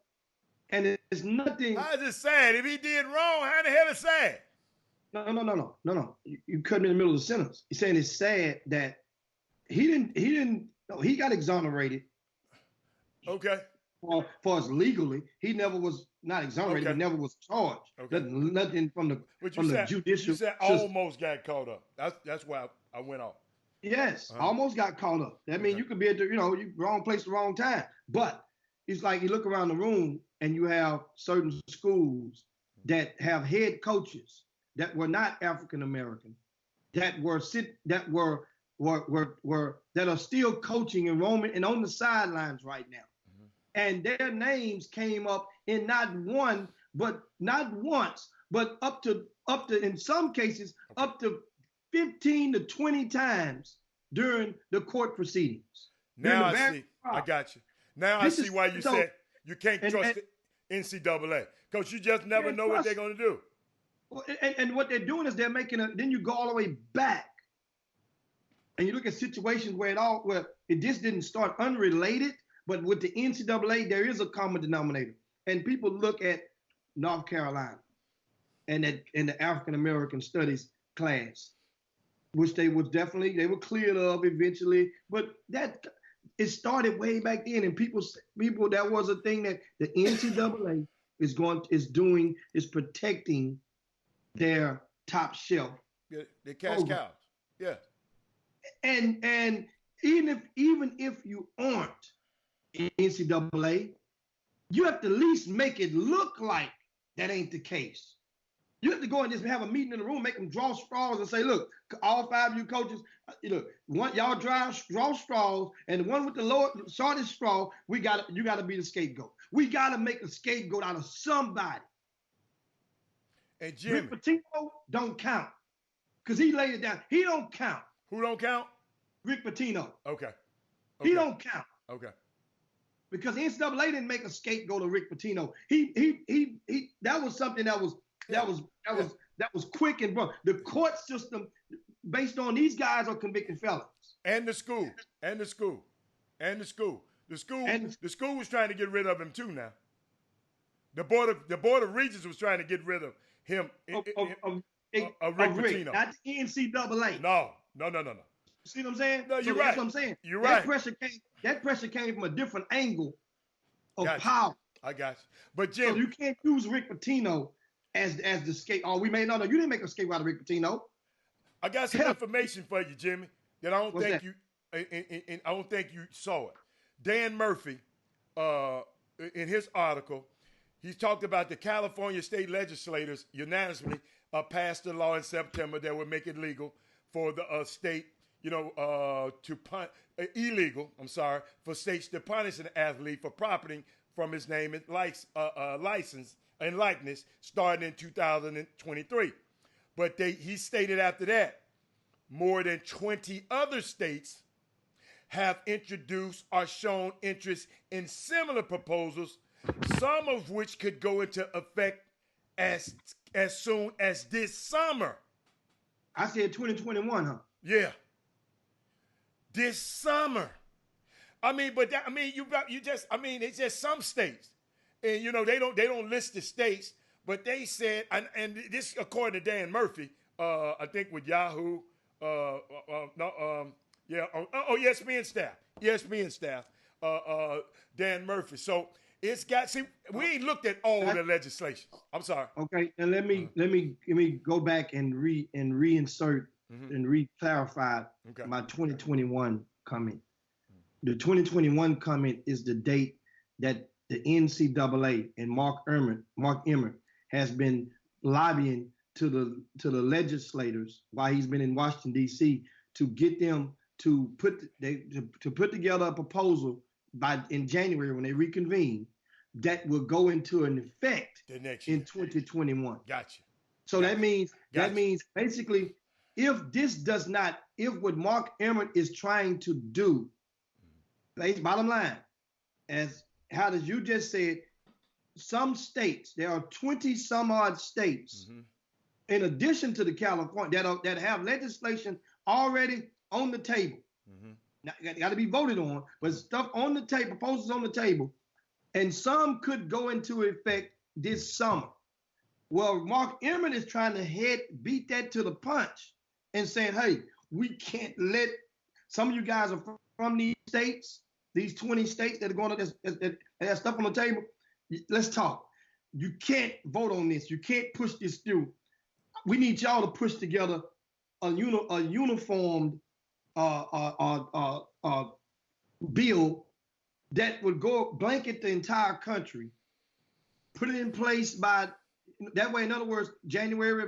it's nothing. How is it sad? If he did wrong, how the hell is sad? No. You cut me in the middle of the sentence. He's saying it's sad that he got exonerated. Okay. For us legally, he never was not exonerated, but never was charged. Okay. Nothing from the judicial. You said almost got caught up. That's why I went off. Yes, almost got caught up. That means you could be at you wrong place, the wrong time. But it's like you look around the room and you have certain schools that have head coaches that were not African American, that are still coaching enrollment and on the sidelines right now. And their names came up in not once, but up to in some cases up to 15 to 20 times during the court proceedings. Now I see. I got you. Now I see why you said you can't trust the NCAA, because you just never know what they're going to do. And what they're doing is they're making then you go all the way back, and you look at situations where it just didn't start unrelated. But with the NCAA, there is a common denominator. And people look at North Carolina and the African American Studies class, which they were cleared of eventually. But it started way back then, and people that was a thing that the NCAA is protecting their top shelf. Yeah, they're cash cows. Yeah. And even if you aren't NCAA, you have to at least make it look like that ain't the case. You have to go and just have a meeting in the room, make them draw straws and say, look, all 5 of you coaches, y'all draw straws, and the one with the shortest straw, you got to be the scapegoat. We got to make a scapegoat out of somebody. And Jimmy, Rick Pitino don't count because he laid it down. He don't count. Who don't count? Rick Pitino. Okay. He don't count. Okay. Because NCAA didn't make a scapegoat of Rick Pitino. He that was something that was quick and bro. The court system, based on these guys, are convicted felons. And the school was trying to get rid of him too. Now, the board of regents was trying to get rid of him. Rick Pitino, not the NCAA. No. See what I'm saying? No, you're right. That's what I'm saying. You're right. That pressure came from a different angle of Gotcha. power. I got you. But Jim, so you can't use Rick Pitino as the scapegoat. Oh, you didn't make a scapegoat out of Rick Pitino. I got some information for you, Jimmy, that I don't think you saw it. Dan Murphy, in his article, he's talked about the California state legislators unanimously passed a law in September that would make it legal for the state, illegal for states to punish an athlete for profiting from his name and license and likeness starting in 2023. But he stated after that, more than 20 other states have introduced or shown interest in similar proposals, some of which could go into effect as soon as this summer. I said 2021, huh? Yeah. This summer. It's just some states. And they don't list the states, but they said, and this according to Dan Murphy, I think with Yahoo, ESPN staff. Dan Murphy. So it's got, see, we ain't looked at all the legislation. I'm sorry. Okay, and let me go back and reinsert and re-clarify Okay. my 2021 comment. The 2021 comment is the date that the NCAA and Mark Emmert has been lobbying to the legislators while he's been in Washington D.C. to get them to put together a proposal in January when they reconvene that will go into an effect The next year. in 2021. Gotcha. So that means Gotcha. basically if what Mark Emmert is trying to do, bottom line, as how as you just said, some states, there are 20 some odd states, in addition to the California, that have legislation already on the table. Now, got to be voted on, but stuff on the table, proposals on the table, and some could go into effect this summer. Well, Mark Emmert is trying to beat that to the punch and saying, hey, we can't let some of you guys are from these states, these 20 states that are going to that have stuff on the table. Let's talk. You can't vote on this. You can't push this through. We need y'all to push together a uniformed bill that would go blanket the entire country, put it in place by that way. In other words, January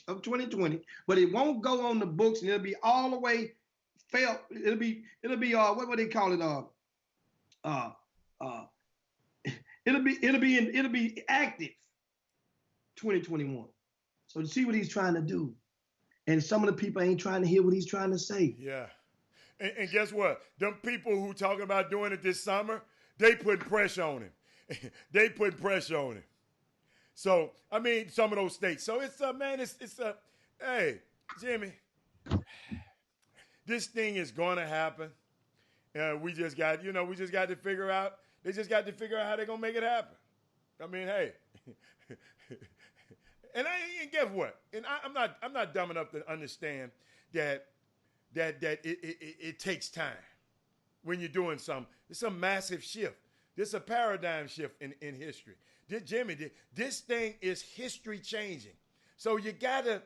of 2020, but it won't go on the books, and it'll be all the way failed. It'll be what would they call it? It'll be active 2021. So you see what he's trying to do. And some of the people ain't trying to hear what he's trying to say. Yeah. And guess what? Them people who talking about doing it this summer, they put pressure on him. They put pressure on him. So, I mean, some of those states. So it's hey, Jimmy, this thing is going to happen. We just got to figure out, they just got to figure out how they're going to make it happen. I mean, hey. And guess what? And I'm not dumb enough to understand that it takes time when you're doing something. It's a massive shift. This is a paradigm shift in history. This thing is history changing. So you gotta,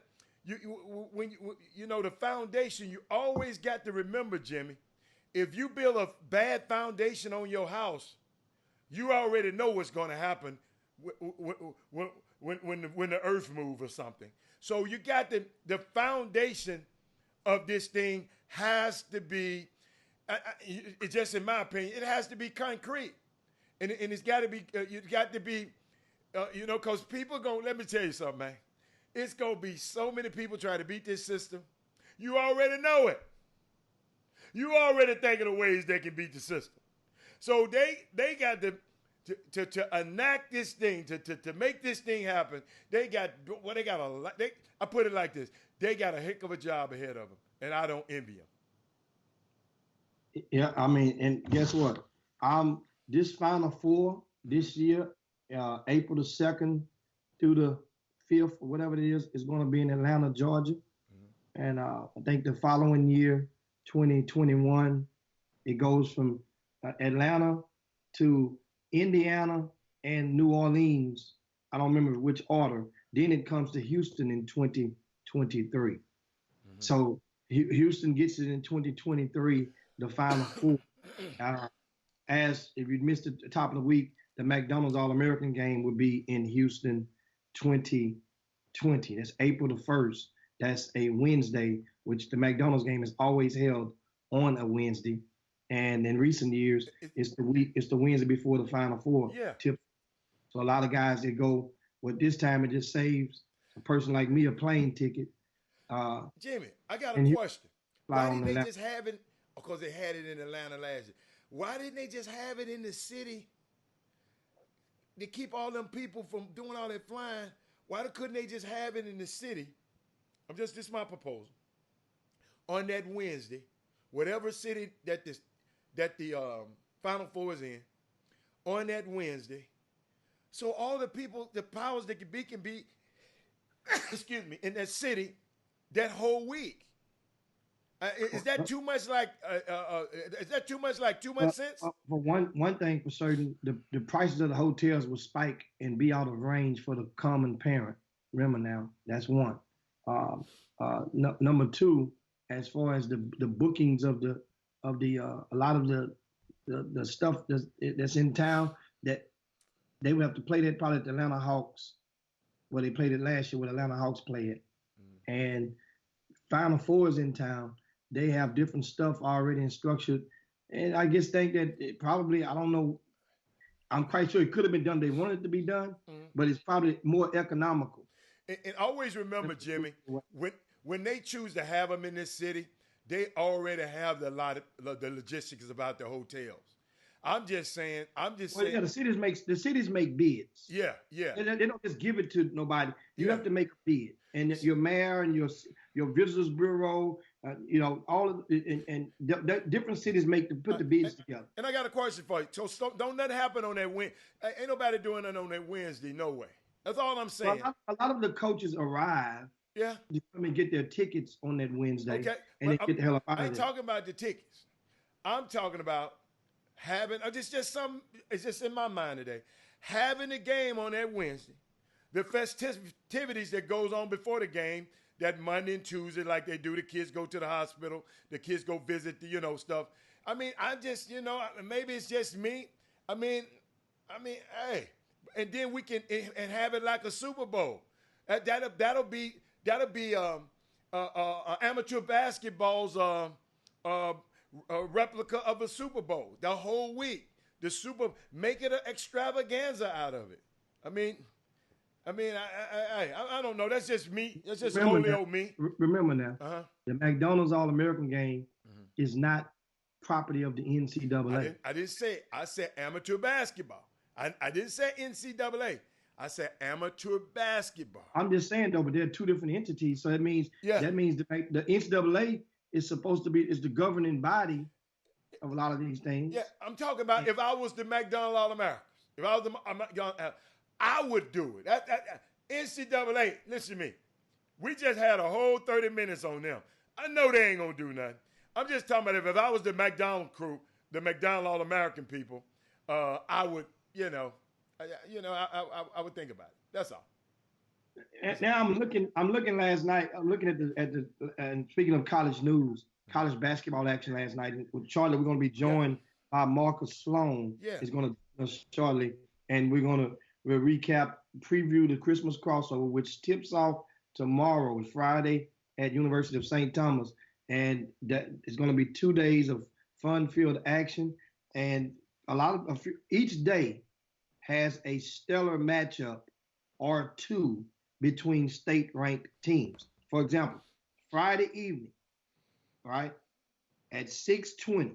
the foundation, you always got to remember, Jimmy, if you build a bad foundation on your house, you already know what's going to happen when the earth moves or something. So you got the foundation of this thing has to be, it's just in my opinion, it has to be concrete. And it's got to be, you got to be, because people let me tell you something, man. It's going to be so many people trying to beat this system. You already know it. You already thinking of ways they can beat the system. So they got to enact this thing, to make this thing happen. I put it like this. They got a heck of a job ahead of them, and I don't envy them. Yeah, I mean, and guess what? This Final Four this year, April the 2nd through the 5th, or whatever it is going to be in Atlanta, Georgia. And I think the following year, 2021, it goes from Atlanta to Indiana and New Orleans. I don't remember which order. Then it comes to Houston in 2023. So Houston gets it in 2023, the Final Four. As if you missed the top of the week, the McDonald's All-American game would be in Houston 2020. That's April the 1st. That's a Wednesday, which the McDonald's game is always held on a Wednesday. And in recent years, it's the Wednesday before the Final Four. Yeah. So a lot of guys that go, well, this time it just saves a person like me a plane ticket. Jimmy, I got a question. Why didn't they just have it? Because they had it in Atlanta last year. Why didn't they just have it in the city? They keep all them people from doing all that flying. Why couldn't they just have it in the city? This is my proposal. On that Wednesday, whatever city that the Final Four is in, on that Wednesday, so all the people, the powers that can be, excuse me, in that city that whole week. Is that too much like? Is that too much like 2 months since? For one thing for certain, the prices of the hotels will spike and be out of range for the common parent. Remember now, that's one. Number two, as far as the bookings of the a lot of the stuff that's in town, that they would have to play that probably at the Atlanta Hawks, where they played it last year, where the Atlanta Hawks play it, and Final Four is in town. They have different stuff already and structured, and I just think that it probably, I don't know, I'm quite sure it could have been done. They wanted it to be done, but it's probably more economical. And always remember, Jimmy, when they choose to have them in this city, they already have the logistics about the hotels. I'm just saying. Yeah, the cities make bids. Yeah. They don't just give it to nobody. You have to make a bid, and your mayor and your visitors bureau, all of and different cities put the bids together. And I got a question for you. So don't that happen on that Wednesday? Ain't nobody doing that on that Wednesday. No way. That's all I'm saying. Well, a lot of the coaches arrive. Yeah. To come and get their tickets on that Wednesday. Okay. And they get the hell out of there. I ain't talking about the tickets. I'm talking about having, it's just in my mind today, having the game on that Wednesday, the festivities that goes on before the game, that Monday and Tuesday, like they do, the kids go to the hospital, the kids go visit the, stuff. I mean, I just, maybe it's just me. I mean, hey, and then we can and have it like a Super Bowl. That'll be amateur basketball's replica of a Super Bowl. The whole week, make it an extravaganza out of it. I mean, I don't know. That's just me. That's just totally old me. Remember now, the McDonald's All-American game is not property of the NCAA. I didn't say it. I said amateur basketball. I didn't say NCAA. I said amateur basketball. I'm just saying though, but they're two different entities. So that means the NCAA is supposed to be the governing body of a lot of these things. Yeah, I'm talking about if I was the McDonald's All-Americans, if I was I would do it. NCAA, listen to me. We just had a whole 30 minutes on them. I know they ain't gonna do nothing. I'm just talking about if I was the McDonald's crew, the McDonald's All-American people, I would, I would think about it. That's all. And now I'm looking last night. I'm looking at the and speaking of college news, college basketball action last night with Charlie. We're going to be joined by Marcus Sloan. Yeah, is going to join us shortly, and we'll recap, preview the Christmas crossover, which tips off tomorrow, Friday at University of St. Thomas, and that is going to be 2 days of fun-filled action, and each day has a stellar matchup or two between state-ranked teams. For example, Friday evening, right, at 6:20,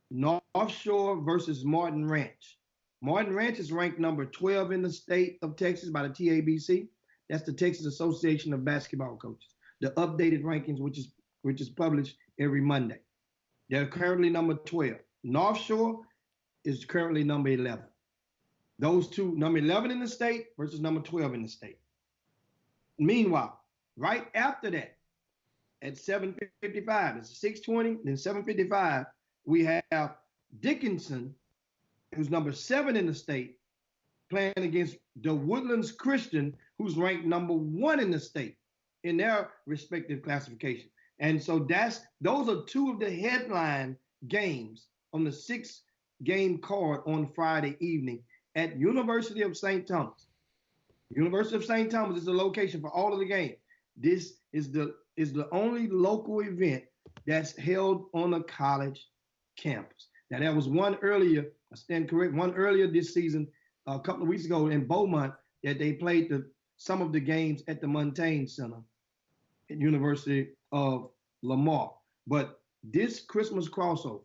North Shore versus Martin Ranch. Martin Ranch is ranked number 12 in the state of Texas by the TABC. That's the Texas Association of Basketball Coaches. The updated rankings, which is published every Monday. They're currently number 12. North Shore is currently number 11. Those two, number 11 in the state versus number 12 in the state. Meanwhile, right after that, at 7:55, it's 6:20, then 7:55, we have Dickinson, who's number 7 in the state, playing against the Woodlands Christian, who's ranked number 1 in the state in their respective classification. And so those are two of the headline games on the 6-game card on Friday evening at University of St. Thomas. University of St. Thomas is the location for all of the games. This is the only local event that's held on a college campus. Now, there was one earlier, I stand correct, one earlier this season, a couple of weeks ago in Beaumont, that they played some of the games at the Montaigne Center at University of Lamar. But this Christmas crossover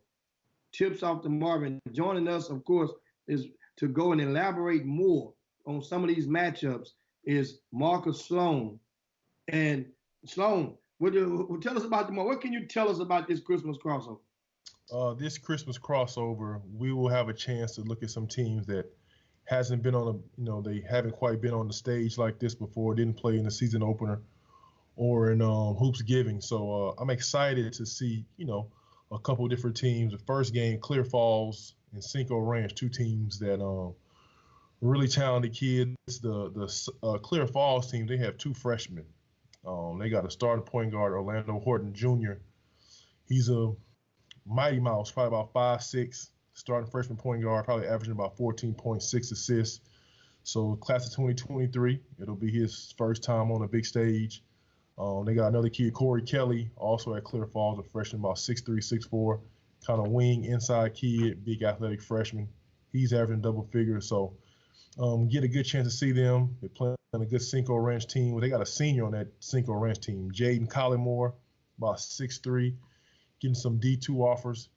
tips off tomorrow, and joining us, of course, is to go and elaborate more on some of these matchups is Marcus Sloan. And Sloan, tell us about tomorrow. What can you tell us about this Christmas crossover? This Christmas crossover, we will have a chance to look at some teams that hasn't been on they haven't quite been on the stage like this before, didn't play in the season opener or in Hoops Giving. So I'm excited to see, a couple different teams. The first game, Clear Falls and Cinco Ranch, two teams that really talented kids. The Clear Falls team, they have two freshmen. They got a starting point guard, Orlando Horton Jr. He's a mighty mouse, probably about 5'6", starting freshman point guard, probably averaging about 14.6 assists. So class of 2023, it'll be his first time on a big stage. They got another kid, Corey Kelly, also at Clear Falls, a freshman, about 6'3", 6'4", kind of wing inside kid, big athletic freshman. He's averaging double figures, so get a good chance to see them. They're playing a good Cinco Ranch team. They got a senior on that Cinco Ranch team, Jaden Collymore, about 6'3", getting some D2 offers,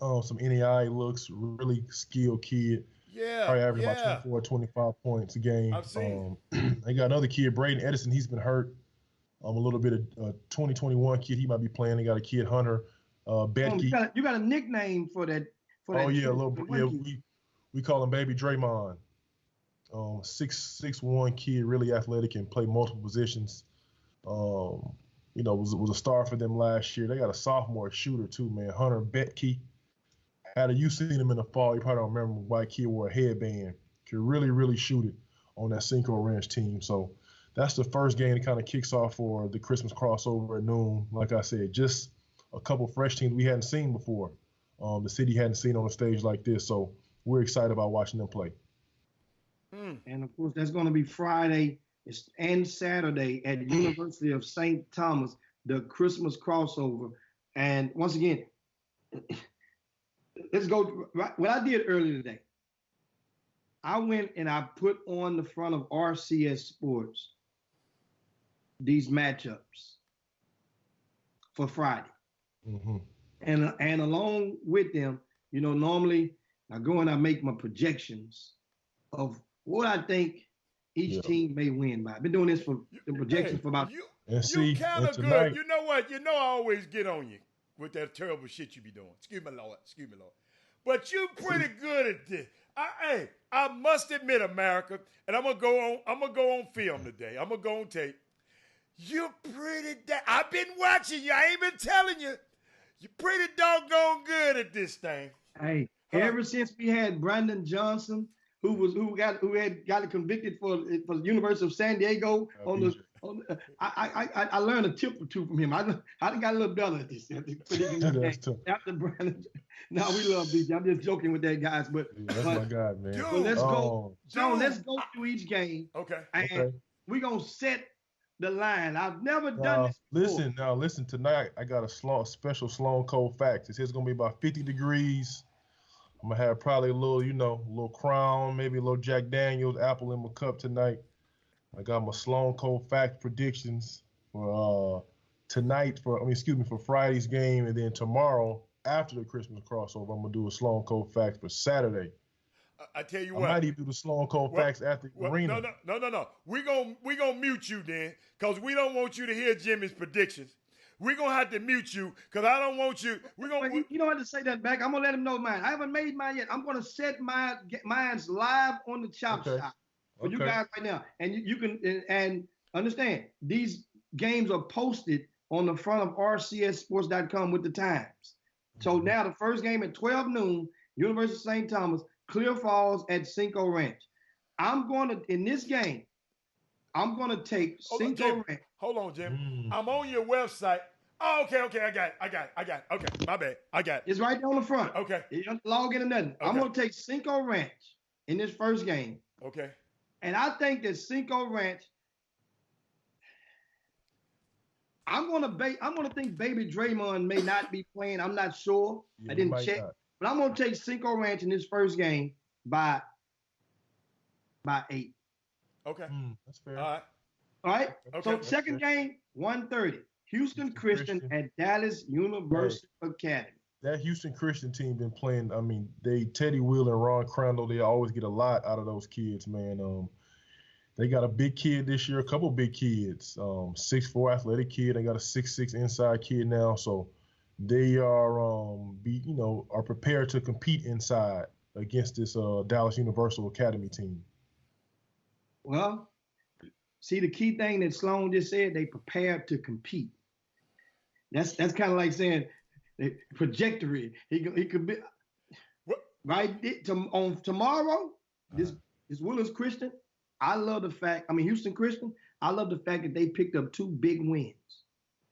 some NAI looks, really skilled kid. Yeah, Probably averaging about 24, 25 points a game. I've seen. They got another kid, Braden Edison. He's been hurt. A little bit of 2021 kid. He might be playing. They got a kid, Hunter Betke. You got a nickname for that. Yeah, we call him Baby Draymond. 6'1" kid, really athletic, can play multiple positions. Was a star for them last year. They got a sophomore shooter too, man. Hunter Betke. You seen him in the fall? You probably don't remember. White kid wore a headband. Could really, really shoot it on that Cinco Ranch team. So that's the first game that kind of kicks off for the Christmas crossover at noon. Like I said, just a couple fresh teams we hadn't seen before. The city hadn't seen on a stage like this. So we're excited about watching them play. And of course, that's going to be Friday and Saturday at University of St. Thomas, the Christmas crossover. And once again, let's go. What I did earlier today, I went and I put on the front of RCS Sports these matchups for Friday. Mm-hmm. And along with them, normally I go and I make my projections of what I think each team may win by. I've been doing this for the projections for about. You kind of good. You know what? I always get on you with that terrible shit you be doing. Excuse me, Lord. But you pretty good at this. I must admit, America, and I'm gonna go on film today. I'm gonna go on tape. You're pretty. I've been watching you. I ain't been telling you. You're pretty doggone good at this thing. Hey, ever since we had Brandon Johnson, who had got convicted for the University of San Diego I learned a tip or two from him. I got a little better at this. After Brandon, no, we love BJ. I'm just joking with that, guys. But that's my guy, man. So let's go. So let's go through each game. Okay. And we're gonna set the line. I've never done this before. Listen. Tonight I got a special Sloan Cold fact. It says it's gonna be about 50 degrees. I'm gonna have probably a little Crown, maybe a little Jack Daniels, apple in my cup tonight. I got my Sloan Cold fact predictions for tonight. For Friday's game, and then tomorrow after the Christmas crossover, I'm gonna do a Sloan Cold fact for Saturday. I tell you what, I might even do the Sloan Cold facts at the arena. No. We gonna mute you then, cause we don't want you to hear Jimmy's predictions. We're going to have to mute you because I don't want you. You don't have to say that back. I'm going to let him know mine. I haven't made mine yet. I'm going to set mine's live on the Chop Shop for you guys right now. And you can and understand, these games are posted on the front of rcsports.com with the times. So now the first game at 12 noon, University of St. Thomas, Clear Falls at Cinco Ranch. In this game, I'm going to take Cinco Ranch. Hold on, Jim. I'm on your website. Oh, okay. I got it. Okay, my bad. I got it. It's right there on the front. Okay. You don't log in or nothing. Okay. I'm going to take Cinco Ranch in this first game. Okay. And I think that Cinco Ranch, I'm going to think Baby Draymond may not be playing. I'm not sure. Yeah, I didn't check. But I'm going to take Cinco Ranch in this first game by 8. Okay. That's fair. All right. Okay. So second game, 1:30. Houston Christian at Dallas University Academy. That Houston Christian team been playing. I mean, Teddy Will and Ron Crandall, they always get a lot out of those kids, man. They got a big kid this year, a couple big kids. 6'4" athletic kid. They got a 6'6" inside kid now. So they are prepared to compete inside against this Dallas Universal Academy team. Well, See, the key thing that Sloan just said, they prepared to compete. That's kind of like saying trajectory. He could be What? right on tomorrow. This Willis Christian. I love the fact. I mean, Houston Christian. I love the fact that they picked up 2 big wins,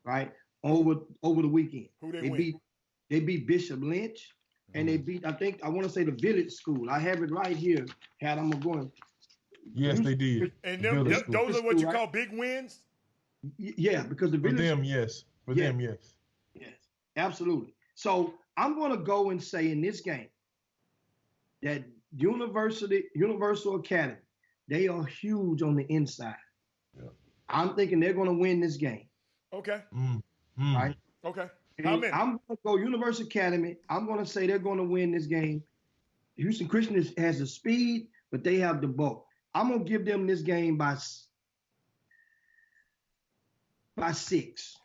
right, over the weekend. Who they win? They beat Bishop Lynch, and they beat, I want to say, the Village School. I have it right here. I'm going. Yes, they did. And Those are what you call big wins? Yeah, because the For Village them, yes. For them, yes. Yes, absolutely. So I'm going to go and say in this game that Universal Academy, they are huge on the inside. Yeah. I'm thinking they're going to win this game. Okay. Right? Okay. How many? I'm going to go Universal Academy. I'm going to say they're going to win this game. Houston Christian has the speed, but they have the bulk. I'm going to give them this game by 6.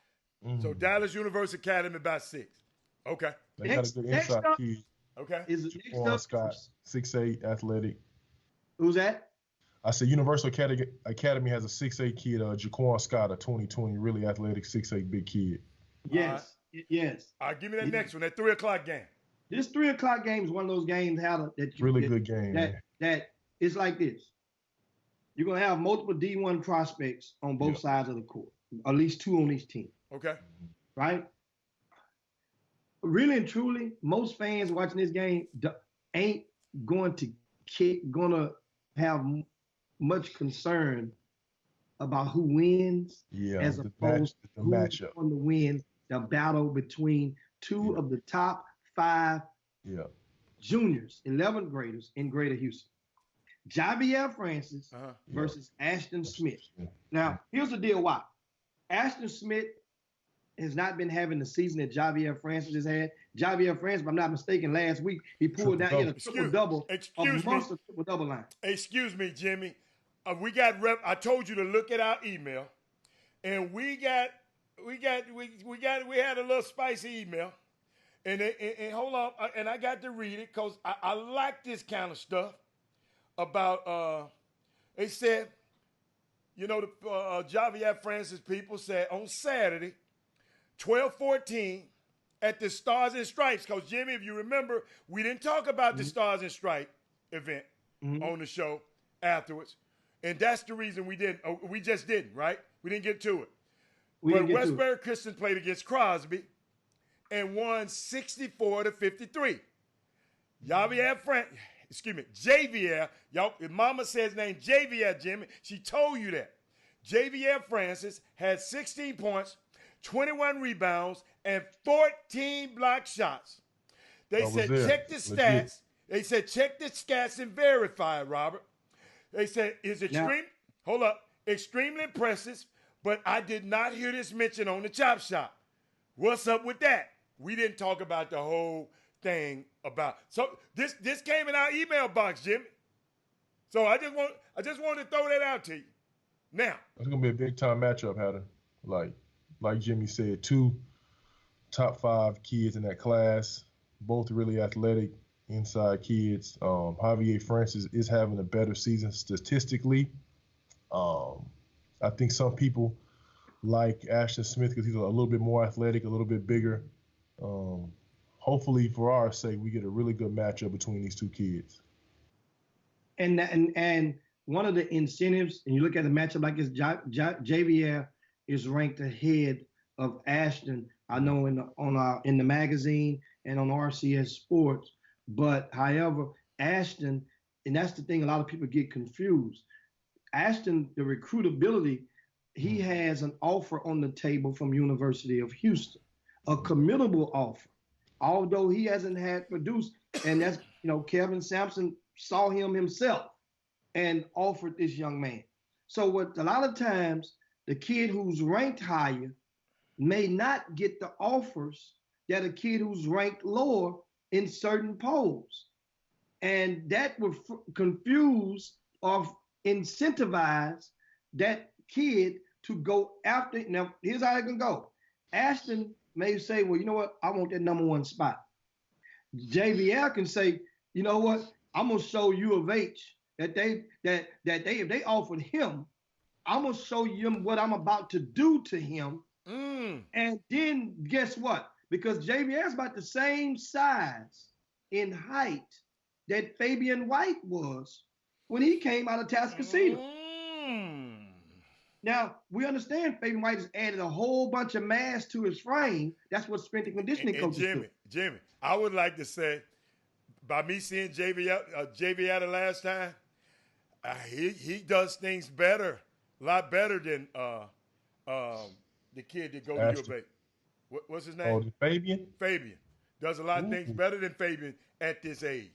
So Dallas Universal Academy by 6. Okay. They got a good inside kid. Okay. Jaquan Scott, 6'8", athletic. Who's that? I said Universal Academy has a 6'8" kid, Jaquan Scott, a 2020, really athletic, 6'8", big kid. Yes. Yes. All right, give me that next one, that 3 o'clock game. This 3 o'clock game is one of those games good game. That it's like this. You're gonna have multiple D1 prospects on both sides of the court, at least 2 on each team. Okay. Right? Really and truly, most fans watching this game ain't going to have much concern about who wins, as opposed to who's going to win the battle between 2 of the top 5 juniors, 11th graders in Greater Houston. Javier Francis versus Ashton Smith. Now, here's the deal why. Ashton Smith has not been having the season that Javier Francis has had. Javier Francis, if I'm not mistaken, last week he pulled down a triple-double, a monster triple-double line. Excuse me, Jimmy. I told you to look at our email, and we had a little spicy email, and hold on, and I got to read it because I like this kind of stuff about. They said, the Javier Francis people said on Saturday, 12/14 at the Stars and Stripes. Because, Jimmy, if you remember, we didn't talk about the Stars and Stripes event on the show afterwards. And that's the reason we didn't. We just didn't, right? We didn't get to it. But Westbury Christian played against Crosby and won 64-53. Javier, y'all, if Mama says name Javier, Jimmy, she told you that. Javier Francis had 16 points, 21 rebounds, and 14 block shots. They said, check the stats. They said, check the stats and verify it, Robert. They said, extremely impressive, but I did not hear this mentioned on the Chop Shop. What's up with that? We didn't talk about the whole thing about. So this came in our email box, Jimmy. So I just wanted to throw that out to you. Now. It's going to be a big-time matchup, Hatter. Like Jimmy said, 2 top 5 kids in that class, both really athletic inside kids. Javier Francis is having a better season statistically. I think some people like Ashton Smith because he's a little bit more athletic, a little bit bigger. Hopefully, for our sake, we get a really good matchup between these 2 kids. And one of the incentives, and you look at the matchup like this, Javier is ranked ahead of Ashton. I know in the magazine and on RCS Sports. But however, Ashton, and that's the thing, a lot of people get confused. Ashton, the recruitability, he has an offer on the table from University of Houston, a committable offer, although he hasn't had produced. And that's, Kevin Sampson saw him himself and offered this young man. So what a lot of times the kid who's ranked higher may not get the offers that a kid who's ranked lower in certain polls. And that would confuse or incentivize that kid to go after. Now, here's how it can go. Ashton may say, well, you know what? I want that number 1 spot. JVL can say, you know what? I'm going to show U of H that if they offered him, I'm gonna show him what I'm about to do to him. Mm. And then guess what? Because JVR is about the same size in height that Fabian White was when he came out of Tascasita. Mm. Now, we understand Fabian White has added a whole bunch of mass to his frame. That's what strength and conditioning And coaches do. Jimmy, I would like to say, by me seeing JV the last time, he does things better, a lot better than the kid that go to Ashton. U of A. What's his Oh, name? Fabian? Fabian. Does a lot of things Ooh. better than Fabian at this age.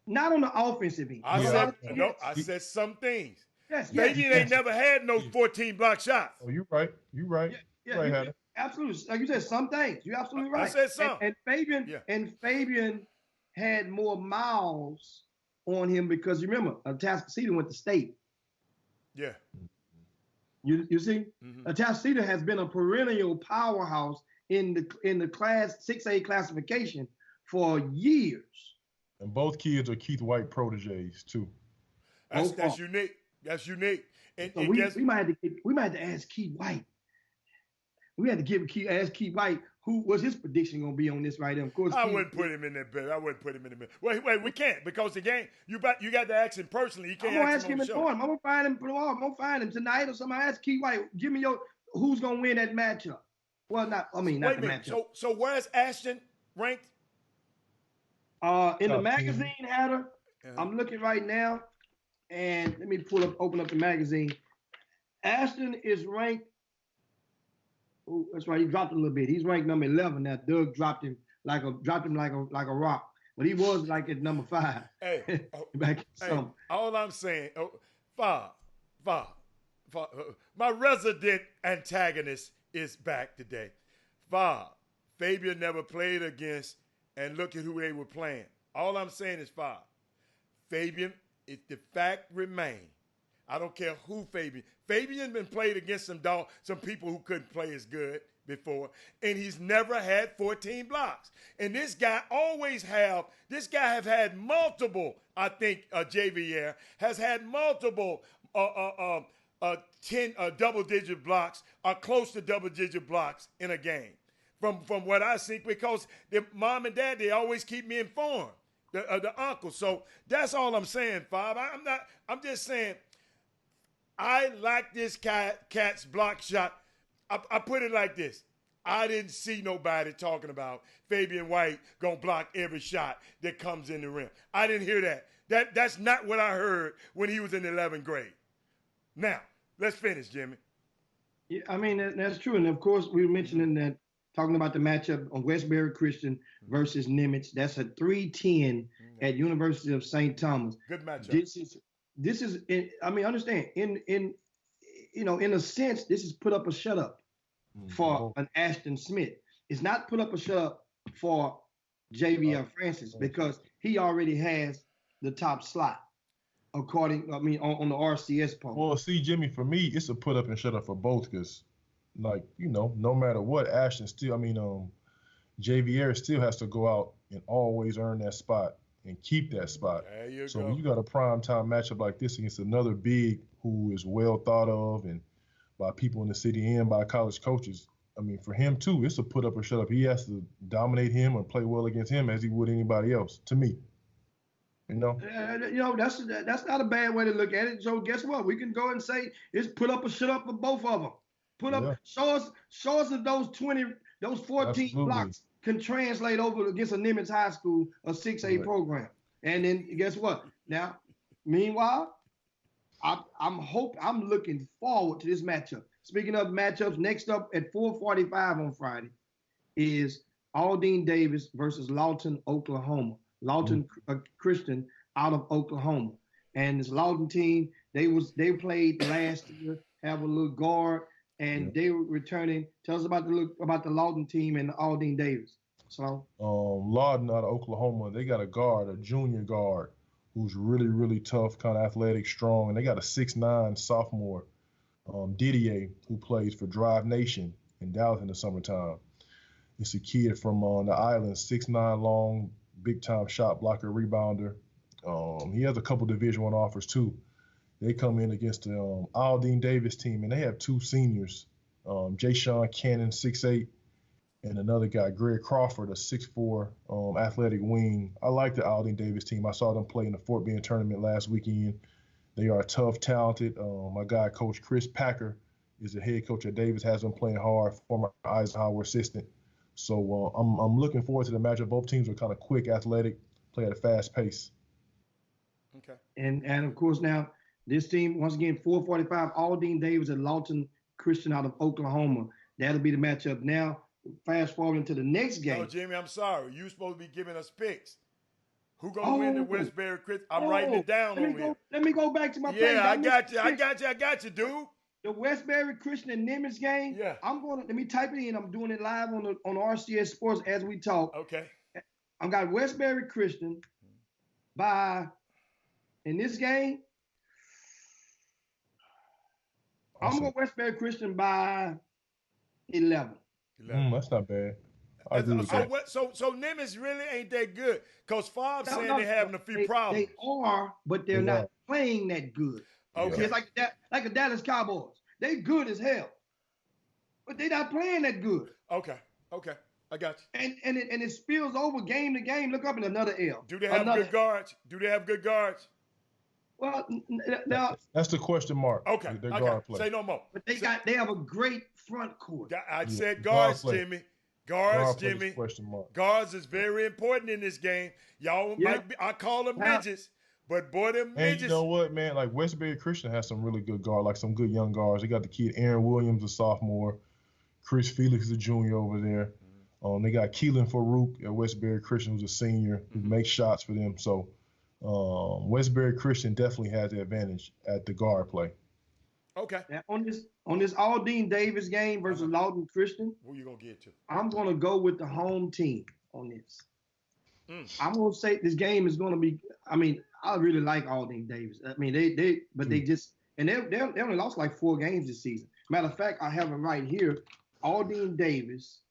Not on the offensive end. I Yeah. said some things. Yes, Fabian ain't never had no 14 block shots. Oh, you're right. You're right. Yeah, right, you- Hatter. absolutely. Like you said, some things. You're absolutely I right. said some. And Fabian Yeah. Fabian had more miles on him because you remember, Tascasita went to state. Yeah. You see, Mhm. Tascasita has been a perennial powerhouse in the class 6A classification for years. And both kids are Keith White proteges too. That's unique. That's unique. And, So and we guess, might have to ask Keith White. We had to ask Keith White who was his prediction going to be on this right there. Of course, I Keith, wouldn't put him in that bed. I wouldn't put him in the bed. Wait, we can't because the game. You got to ask him personally. You I'm can't gonna ask ask him him on in the the show. I'm gonna find him tomorrow. I'm gonna find him tonight or something. I ask Keith White, give me who's gonna win that matchup. Well, not Wait the a minute. matchup. So where's Ashton ranked? In the Top magazine, Hatter, Uh-huh. I'm looking right now, and let me open up the magazine. Ashton is ranked. Oh, that's right. He dropped a little bit. He's ranked number 11 now. Doug dropped him like a rock, but he was like at number 5. Hey, back in hey, summer. all I'm saying, my resident antagonist is back today. Fabian never played against, and look at who they were playing. All I'm saying is Fabian, if the fact remains, I don't care who Fabian been played against some people who couldn't play as good before, and he's never had 14 blocks. And this guy have had multiple, I think JVR has had multiple 10 double-digit blocks or close to double-digit blocks in a game. From what I see, because the mom and dad, they always keep me informed, the uncle. So that's all I'm saying, Bob. I'm just saying, I like this cat's block shot. I put it like this. I didn't see nobody talking about Fabian White gonna block every shot that comes in the rim. I didn't hear that. That's not what I heard when he was in 11th grade. Now, let's finish, Jimmy. Yeah, I mean, that's true. And of course, we were mentioning that, talking about the matchup on Westbury Christian versus Nimitz. That's a 3-10 at University of St. Thomas. Good matchup. This is. I mean, understand. In a sense, this is put up or shut up for an Ashton Smith. It's not put up or shut up for JVR Francis because he already has the top slot. On the RCS poll. Well, see, Jimmy, for me, it's a put up and shut up for both because, no matter what, Ashton JVR still has to go out and always earn that spot and keep that spot. There you So go. when you got a prime time matchup like this against another big who is well thought of and by people in the city and by college coaches, for him too, it's a put up or shut up. He has to dominate him and play well against him as he would anybody else, to me. That's not a bad way to look at it. So guess what? We can go and say it's put up or shut up for both of them. Put up, show us if those 14 Absolutely. blocks can translate over against a Nimitz High School, a 6A program. And then guess what? Now, meanwhile, I'm looking forward to this matchup. Speaking of matchups, next up at 4:45 on Friday is Aldine Davis versus Lawton, Oklahoma. Lawton Christian out of Oklahoma. And this Lawton team, they played last year, have a little guard, and they were returning. Tell us about the Lawton team and Aldine Davis. So Lawton out of Oklahoma, they got a junior guard who's really, really tough, kind of athletic, strong, and they got a 6'9" sophomore, Didier, who plays for Drive Nation in Dallas in the summertime. It's a kid from the island, 6'9" long, big time shot blocker, rebounder. He has a couple Division I offers too. They come in against the Aldine Davis team, and they have two seniors, Jay Sean Cannon, 6'8", and another guy, Greg Crawford, a 6'4", athletic wing. I like the Aldine Davis team. I saw them play in the Fort Bend tournament last weekend. They are tough, talented. My guy, Coach Chris Packer, is the head coach at Davis, has them playing hard, former Eisenhower assistant. So I'm looking forward to the matchup. Both teams are kind of quick, athletic, play at a fast pace. Okay. And of course now this team, once again, 445, Aldine Davis and Lawton Christian out of Oklahoma. That'll be the matchup. Now, fast forward into the next game. No, Jimmy, I'm sorry. You supposed to be giving us picks. Who gonna win the Westbury Chris? I'm writing it down over here. Let me go back to my Yeah, I got you, dude. The Westbury Christian and Nimitz game. Yeah. let me type it in. I'm doing it live on RCS Sports as we talk. Okay. I've got Westbury Christian in this game. Awesome. I'm going Westbury Christian by 11. That's not bad. I agree with that. So Nimitz really ain't that good. Because Fav's saying they're having a few problems. They are, but they're not playing that good. Okay. It's like the Dallas Cowboys. They good as hell, but they not playing that good. Okay. I got you. And it spills over game to game. Look up in another L. Do they have good guards? Well, now that's the question mark. Okay. Guard play. Say no more. But they have a great front court. I said guards, Jimmy. Guards, Jimmy. Question mark. Guards is very important in this game. Y'all might be, I call them midgets, but boy, them midgets. And you know what, man? Like Westbury Christian has some really good guards, like some good young guards. They got the kid Aaron Williams, a sophomore. Chris Felix is a junior over there. They got Keelan Farouk at Westbury Christian, who's a senior, who makes shots for them. So Westbury Christian definitely has the advantage at the guard play. Okay. Now, on this Aldine Davis game versus Lawton Christian, who you gonna get to? I'm gonna go with the home team on this. I'm gonna say this game is gonna be. I mean, I really like Aldine Davis. I mean, they only lost like 4 games this season. Matter of fact, I have it right here. Aldine Davis.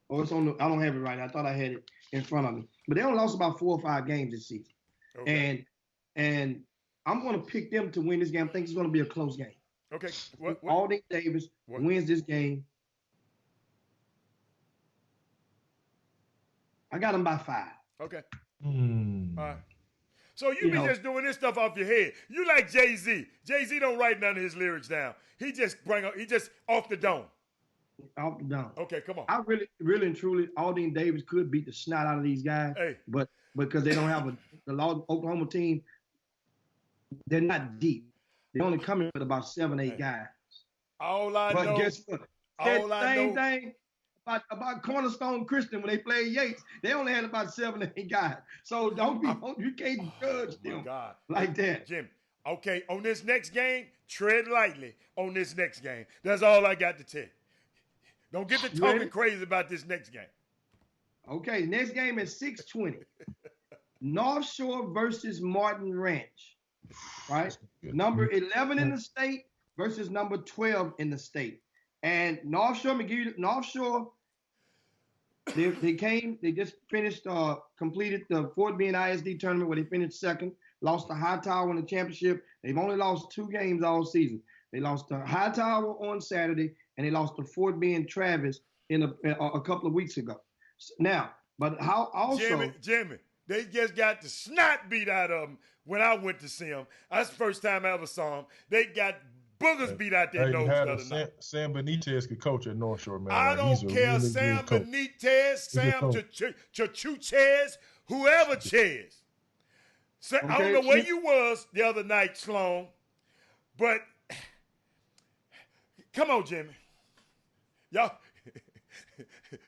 Oh, it's on. I don't have it right. I thought I had it in front of me, but they only lost about 4 or 5 games this season. Okay. And I'm gonna pick them to win this game. I think it's gonna be a close game. Okay. Aldine Davis wins this game. I got them by 5. Okay. All right. So you be just doing this stuff off your head. You like Jay-Z. Jay-Z don't write none of his lyrics down. He just off the dome. Off the dome. Okay, come on. I really and truly, Aldine Davis could beat the snot out of these guys. Hey. But because they don't have the Oklahoma team, they're not deep. They only come in with about 7, 8 guys. But guess what? Same thing about Cornerstone Christian when they played Yates. They only had about 7, 8 guys. So you can't judge them like that. Jim, okay, on this next game, tread lightly on this next game. That's all I got to tell you. Don't get to talking crazy about this next game. Okay, next game is 6:20. North Shore versus Martin Ranch. Right? Number 11 in the state versus number 12 in the state. And North Shore, they just finished, completed the Fort Bend ISD tournament where they finished second, lost to Hightower in the championship. They've only lost 2 games all season. They lost to Hightower on Saturday, and they lost to Fort Bend Travis in a couple of weeks ago. Now, but how also... Jimmy, they just got the snot beat out of them when I went to see them. That's the first time I ever saw them. They got boogers beat out their nose the other night. Sam Benitez could coach at North Shore, man. I don't care. Really Sam Benitez, Sam Chachuchez, whoever Chez. So, I don't know where you was the other night, Sloan, but come on, Jimmy. Y'all.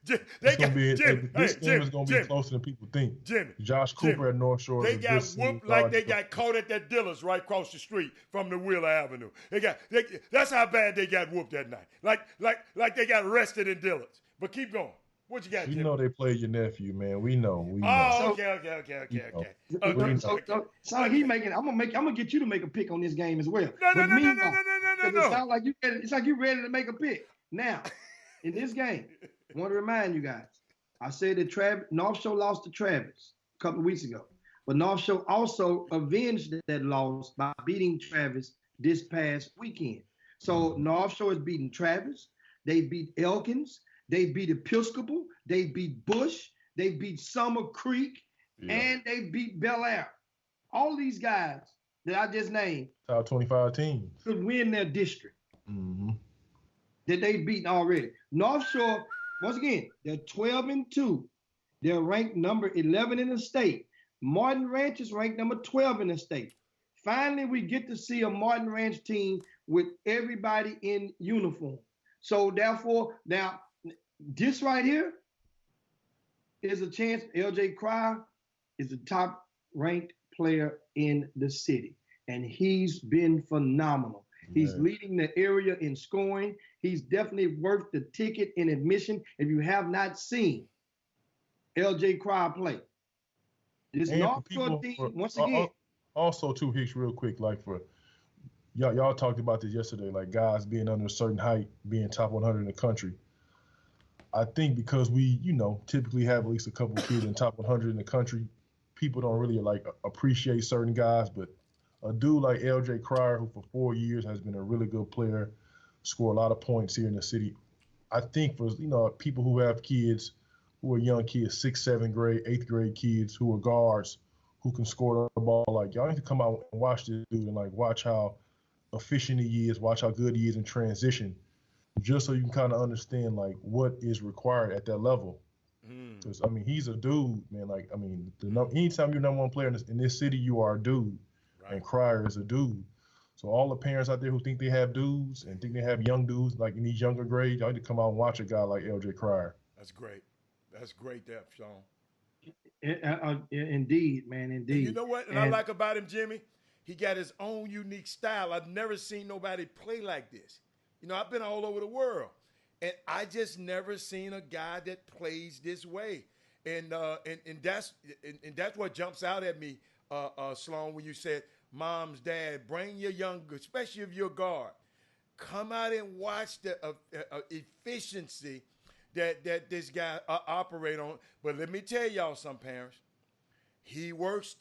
This game is going to be closer than people think. Jimmy. Josh Cooper at North Shore. They got whooped like they got caught at that Dillard's right across the street from the Wheeler Avenue. That's how bad they got whooped that night. Like they got arrested in Dillard's. But keep going. What you got, Jimmy? You know they played your nephew, man. We know. Okay. So he's making. I'm gonna get you to make a pick on this game as well. No. It sounds like it's like you ready to make a pick now. In this game, I want to remind you guys, I said that North Shore lost to Travis a couple of weeks ago. But North Shore also avenged that loss by beating Travis this past weekend. So North Shore has beaten Travis. They beat Elkins. They beat Episcopal. They beat Bush. They beat Summer Creek. Yeah. And they beat Bel Air. All these guys that I just named Top 25 teams could win their district that they've beaten already. North Shore, once again, they're 12-2. They're ranked number 11 in the state. Martin Ranch is ranked number 12 in the state. Finally, we get to see a Martin Ranch team with everybody in uniform. So therefore, now this right here is a chance. LJ Cryer is the top ranked player in the city, and he's been phenomenal. He's leading the area in scoring. He's definitely worth the ticket in admission. If you have not seen LJ Cryer play, this North Shore team, once again. Also, too, Hicks, real quick, like for y'all talked about this yesterday, like guys being under a certain height, being top 100 in the country. I think because we, typically have at least a couple kids in top 100 in the country, people don't really like appreciate certain guys. But a dude like LJ Cryer, who for 4 years has been a really good player, scored a lot of points here in the city. I think for people who have kids who are young kids, 6th, 7th grade, 8th grade kids who are guards who can score the ball, like y'all need to come out and watch this dude and like watch how efficient he is, watch how good he is in transition, just so you can kind of understand like what is required at that level. Because he's a dude, man. Like anytime you're number one player in this city, you are a dude, right. And Cryer is a dude. So all the parents out there who think they have dudes and think they have young dudes like in these younger grades, y'all need to come out and watch a guy like LJ Cryer. That's great. That's great depth, Sean. Indeed, man, indeed. And you know what? And I like about him, Jimmy, he got his own unique style. I've never seen nobody play like this. I've been all over the world, and I just never seen a guy that plays this way. And that's what jumps out at me, Sloan, when you said, "Moms, Dad, bring your young, especially if you're a guard, come out and watch the efficiency that this guy operate on." But let me tell y'all, some parents, he works.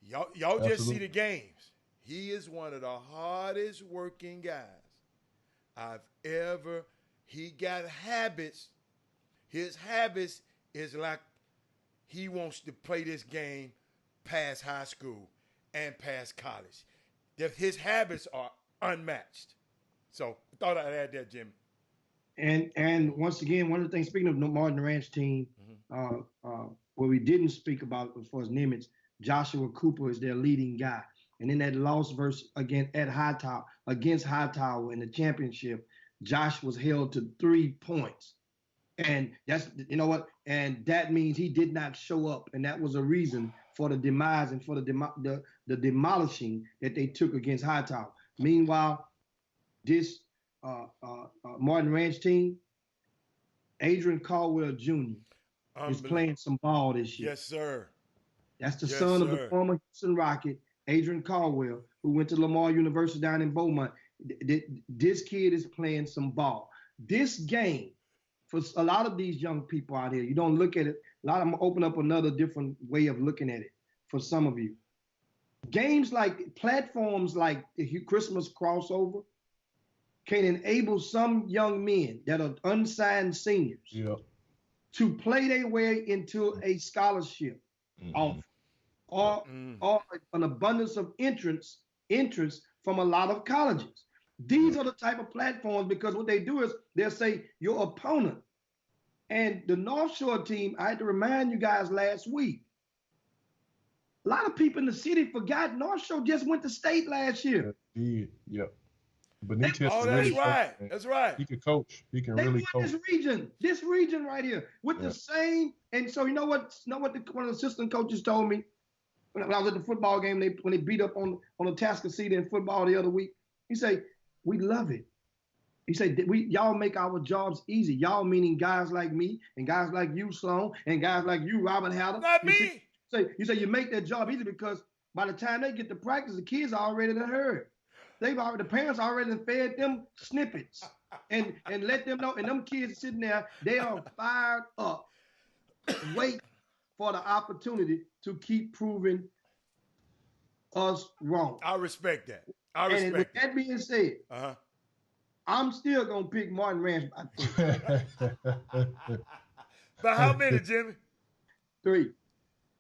Y'all just see the games. He is one of the hardest working guys I've ever. He got habits. His habits is like he wants to play this game past high school and past college. His habits are unmatched. So I thought I'd add that, Jimmy. And once again, one of the things, speaking of the Martin Ranch team, what we didn't speak about as far as Nimitz, Joshua Cooper is their leading guy. And in that loss against Hightower in the championship, Josh was held to 3 points. And that's, and that means he did not show up. And that was a reason for the demise and for the demolishing that they took against Hightower. Meanwhile, this Martin Ranch team, Adrian Caldwell Jr. is playing some ball this year. Yes, sir. That's the son of the former Houston Rocket, Adrian Caldwell, who went to Lamar University down in Beaumont. This kid is playing some ball. This game, for a lot of these young people out here, you don't look at it. A lot of them open up another different way of looking at it for some of you. Games like platforms like the Christmas crossover can enable some young men that are unsigned seniors to play their way into a scholarship offer or an abundance of interest from a lot of colleges. These are the type of platforms, because what they do is they'll say your opponent. And the North Shore team, I had to remind you guys last week, a lot of people in the city forgot North Shore just went to state last year. Yeah. Benitez that's right. That's right. He can coach. He can really coach. This region right here with the same. And so you know what? One of the assistant coaches told me when I was at the football game, when they beat up on the Tascasita in football the other week. He said, "We love it." He said, y'all make our jobs easy. Y'all meaning guys like me and guys like you, Sloan, and guys like you, Robin Hatter. Not me. You say you make their job easy because by the time they get to practice, the kids are already heard. The parents already fed them snippets and let them know. And them kids sitting there, they are fired up, wait for the opportunity to keep proving us wrong. I respect that. I And with respect that being said, Uh-huh. I'm still gonna pick Martin Ranch by But how many, Jimmy? 3.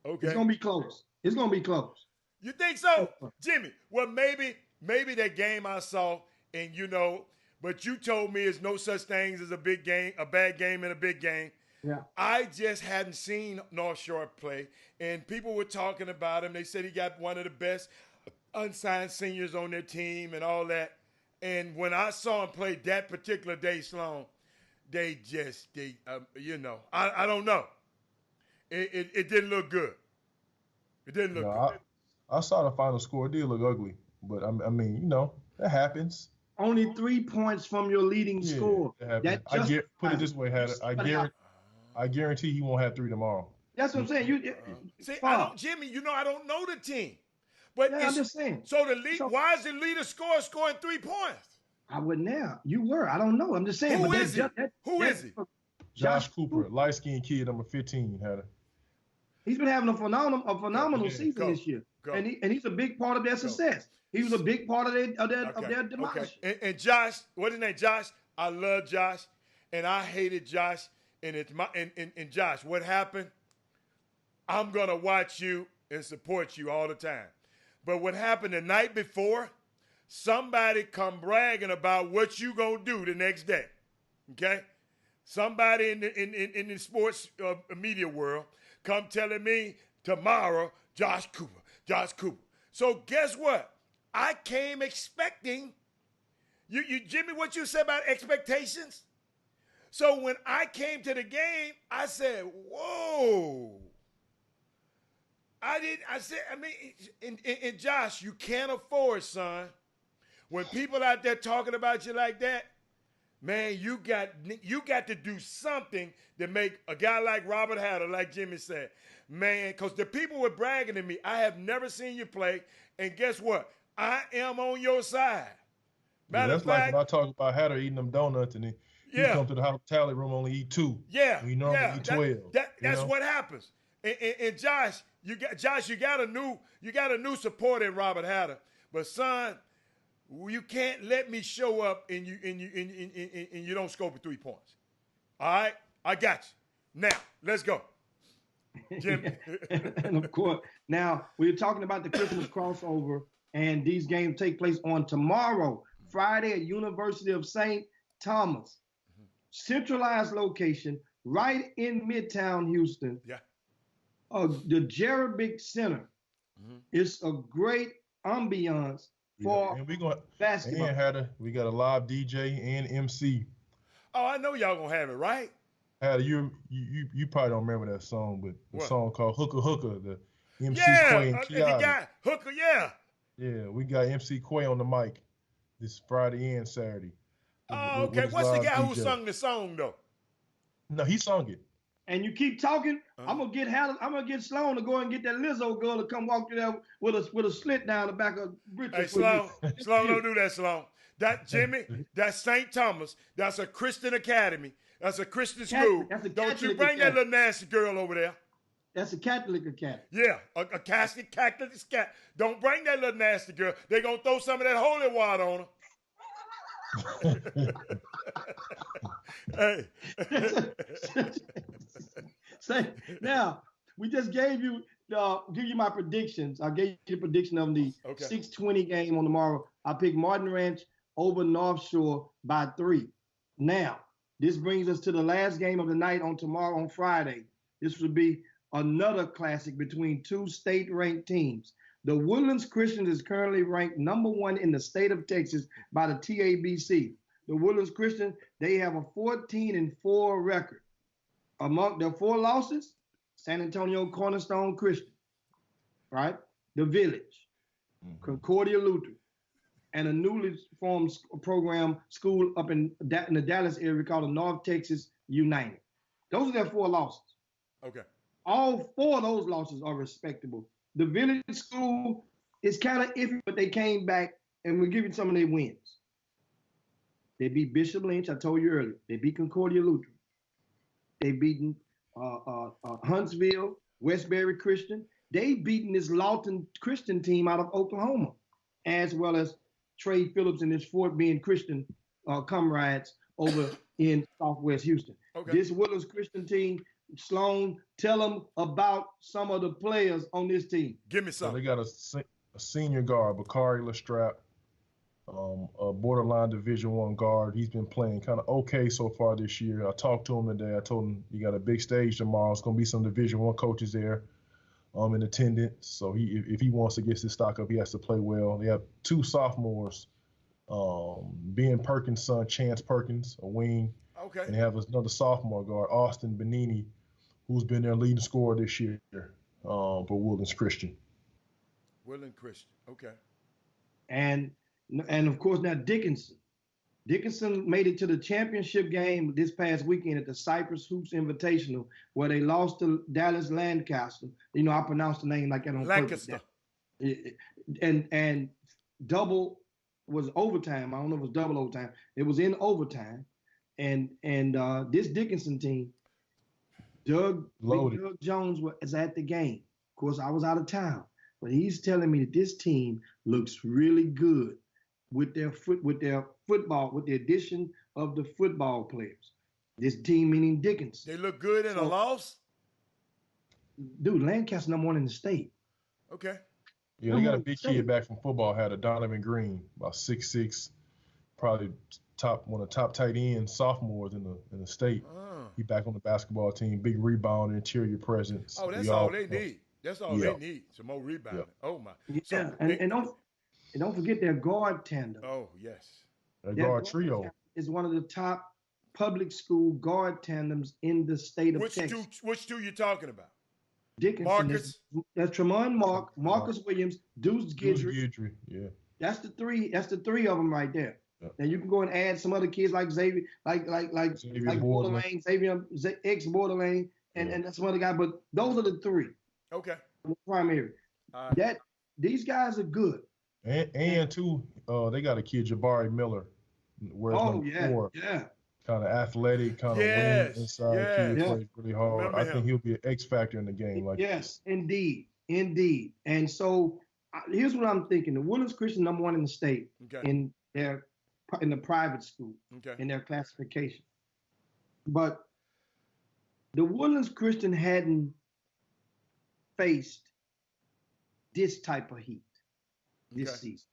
Okay. It's gonna be close. It's gonna be close. You think so, Jimmy? Well, maybe that game I saw, and but you told me there's no such things as a bad game, and a big game. Yeah. I just hadn't seen North Shore play, and people were talking about him. They said he got one of the best unsigned seniors on their team and all that. And when I saw him play that particular day, Sloan, I don't know. It didn't look good. It didn't look good. I saw the final score. It did look ugly, but I mean, that happens. Only 3 points from your leading score. Put it this way, Hatter. I guarantee he won't have 3 tomorrow. That's what I'm saying. See, Jimmy, I don't know the team. But yeah, I'm just saying. So why is the leader scoring 3 points? I wouldn't now. You were. I don't know. I'm just saying. Who is he? Who is he? Josh Cooper, light-skinned kid, number 15, Hatter. He's been having a phenomenal season this year. And he's a big part of their success. He was a big part of their demise. Okay. And Josh, what's his name? Josh. I love Josh, and I hated Josh. And it's and Josh, what happened? I'm gonna watch you and support you all the time. But what happened the night before? Somebody come bragging about what you gonna do the next day. Okay? Somebody in the sports media world come telling me tomorrow, Josh Cooper. So guess what? I came expecting you Jimmy, what you said about expectations? So when I came to the game, I said, whoa. And Josh, you can't afford, son. When people out there talking about you like that, man, you got to do something to make a guy like Robert Hatter, like Jimmy said, man, because the people were bragging to me. I have never seen you play, and guess what? I am on your side. Matter of fact, like when I talk about Hatter eating them donuts, and he come to the hospitality room only eat 2. Yeah, we normally eat 12. That's what happens. And Josh, you got a new supporter in Robert Hatter, but son, you can't let me show up and you don't score for 3 points. All right, I got you. Now let's go, Jimmy. And of course, now we're talking about the Christmas crossover, and these games take place on tomorrow, Friday, at University of St. Thomas, centralized location, right in Midtown Houston. Yeah. The Jerebic Center. It's a great ambiance for basketball. And we got a live DJ and MC. Oh, I know y'all gonna have it, right? Hatter, you probably don't remember that song, but the song called Hooker Hooker, the MC Quay and the guy Hooker, yeah. Yeah, we got MC Quay on the mic this Friday and Saturday. Oh, okay. What's the guy who sung the song though? No, he sung it. And you keep talking, I'm gonna get Sloan to go and get that Lizzo girl to come walk through there with a slit down the back of Bridget. Hey, Sloan, don't do that, Sloan. That Jimmy, that's St. Thomas. That's a Christian academy. That's a Christian school. Don't you bring that little nasty girl over there. That's a Catholic academy. Yeah, a Catholic. Don't bring that little nasty girl. They're gonna throw some of that holy water on her. Hey. Now, we just gave you my predictions. I gave you the prediction of the 6:20 game on tomorrow. I picked Martin Ranch over North Shore by 3. Now, this brings us to the last game of the night on tomorrow, on Friday. This will be another classic between 2 state-ranked teams. The Woodlands Christians is currently ranked number 1 in the state of Texas by the TABC. The Woodlands Christians, they have a 14-4 record. Among their 4 losses, San Antonio Cornerstone Christian, right? The Village, Concordia Lutheran, and a newly formed school up in the Dallas area called the North Texas United. Those are their 4 losses. Okay. All 4 of those losses are respectable. The Village school is kind of iffy, but they came back, and we're giving some of their wins. They beat Bishop Lynch, I told you earlier. They beat Concordia Lutheran. They beaten Huntsville, Westbury Christian. They beaten this Lawton Christian team out of Oklahoma, as well as Trey Phillips and his Fort Bend Christian comrades over in Southwest Houston. Okay. This Woodlands Christian team, Sloan, tell them about some of the players on this team. Give me So some. they got a senior guard, Bakari Lestrap, a borderline Division I guard. He's been playing kind of okay so far this year. I talked to him today. I told him you got a big stage tomorrow. It's going to be some Division I coaches there in attendance. So if he wants to get his stock up, he has to play well. They have 2 sophomores, Ben Perkins' son, Chance Perkins, a wing. Okay. And they have another sophomore guard, Austin Benini, who's been their leading scorer this year for Woodlands Christian. Woodland Christian. Okay. And of course now Dickinson. Dickinson made it to the championship game this past weekend at the Cypress Hoops Invitational, where they lost to Dallas Lancaster. You know, I pronounced the name like that on Lancaster. purpose. And double was overtime. I don't know if it was double overtime. It was in overtime. And this Dickinson team, Doug Jones was at the game. Of course, I was out of town, but he's telling me that this team looks really good with their football, with the addition of the football players. This team, meaning Dickinson. They look good in a loss? Dude, Lancaster #1 in the state. Okay. Yeah, they got a big kid back from football, had a Donovan Green, about 6'6", probably one of the top tight end sophomores in the state. He back on the basketball team, big rebound, interior presence. Oh, that's all they need. That's all they need. Some more rebounding. Yeah. Oh my. Yeah, so and don't forget their guard tandem. Oh yes. Their guard trio is one of the top public school guard tandems in the state of Texas. Which two you talking about? Dickinson. Marcus. That's Tremont Marcus Williams, Deuce Guidry. Yeah. That's the three of them right there. Yeah. And you can go and add some other kids like Xavier, like Borderlane, Xavier ex Borderlane, and some other guy. But those are the 3. Okay. Primary. That these guys are good. And too, they got a kid, Jabari Miller. Number 4. Yeah. Kind of athletic, kind of wing inside kid, plays really hard. I think he'll be an X factor in the game. Yes, indeed. And so here's what I'm thinking: the Woodlands Christian #1 in the state in the private school in their classification, but the Woodlands Christian hadn't faced this type of heat this season.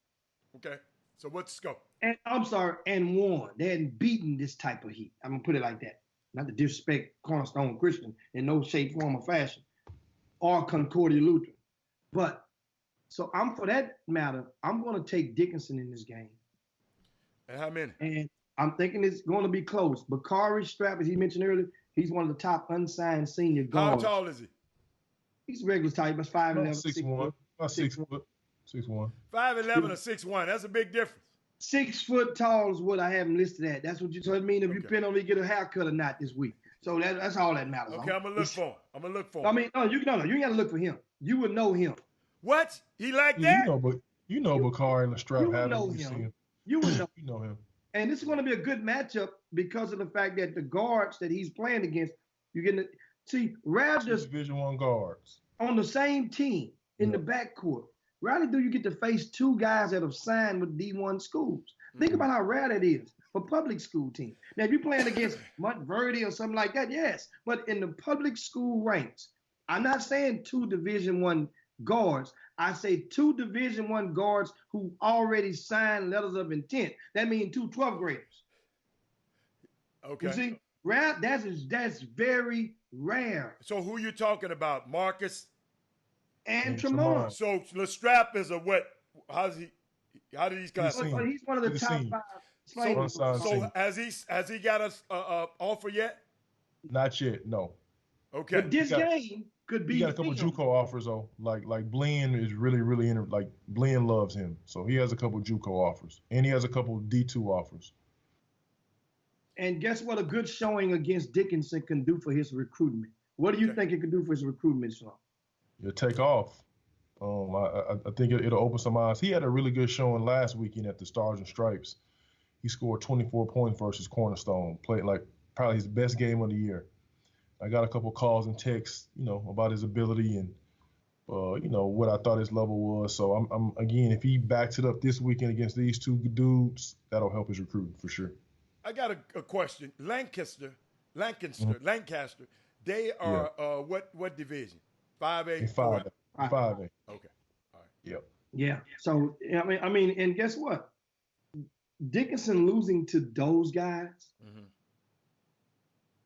Okay. So what's the scope? And I'm sorry, and won. They hadn't beaten this type of heat. I'm gonna put it like that. Not to disrespect Cornerstone Christian in no shape, form, or fashion, or Concordia Lutheran. But so for that matter, I'm gonna take Dickinson in this game. And how many? And I'm thinking it's going to be close. Bakari Strap, as he mentioned earlier, he's one of the top unsigned senior guards. How tall is he? He's regular type, but 5'11", 6'1". About 6 foot. 6'1". 5'11" or 6'1". That's a big difference. 6 foot tall is what I have him listed at. That's what you told me. If you depend on me to get a haircut or not this week. So that's all that matters. Okay, I'm gonna look for him. I mean, you ain't gotta look for him. You would know him. What? He like that? You know Bakari and Lestrap. You would know him. You would know. You know him. And this is going to be a good matchup because of the fact that the guards that he's playing against, you're getting to see Raptors Division I guards on the same team in the backcourt. Rarely do you get to face 2 guys that have signed with D1 schools. Think about how rare that is for public school teams. Now, if you're playing against Montverde or something like that, yes. But in the public school ranks, I'm not saying 2 Division I guards. I say 2 Division I guards who already signed letters of intent. That means 2 12th graders. Okay. You see, that's very rare. So who you talking about? Marcus and Tremont. So Lestrap is a what? How did these guys? Well, he's one of the top 5. So has he got a offer yet? Not yet. No. Okay. But this game could be. He got a couple JUCO offers though. Like Blinn is really into, like Blinn loves him, so he has a couple JUCO offers, and he has a couple D2 offers. And guess what? A good showing against Dickinson can do for his recruitment. What do you think it could do for his recruitment, Sean? It'll take off. I think it'll open some eyes. He had a really good showing last weekend at the Stars and Stripes. He scored 24 points versus Cornerstone. Played like probably his best game of the year. I got a couple calls and texts, about his ability and what I thought his level was. So I'm again, if he backs it up this weekend against these two dudes, that'll help his recruiting for sure. I got a question. Lancaster. Mm-hmm. Lancaster. They are what division? 5A. 5A. 5A. Okay. All right. Yep. Yeah. So I mean, and guess what? Dickinson losing to those guys,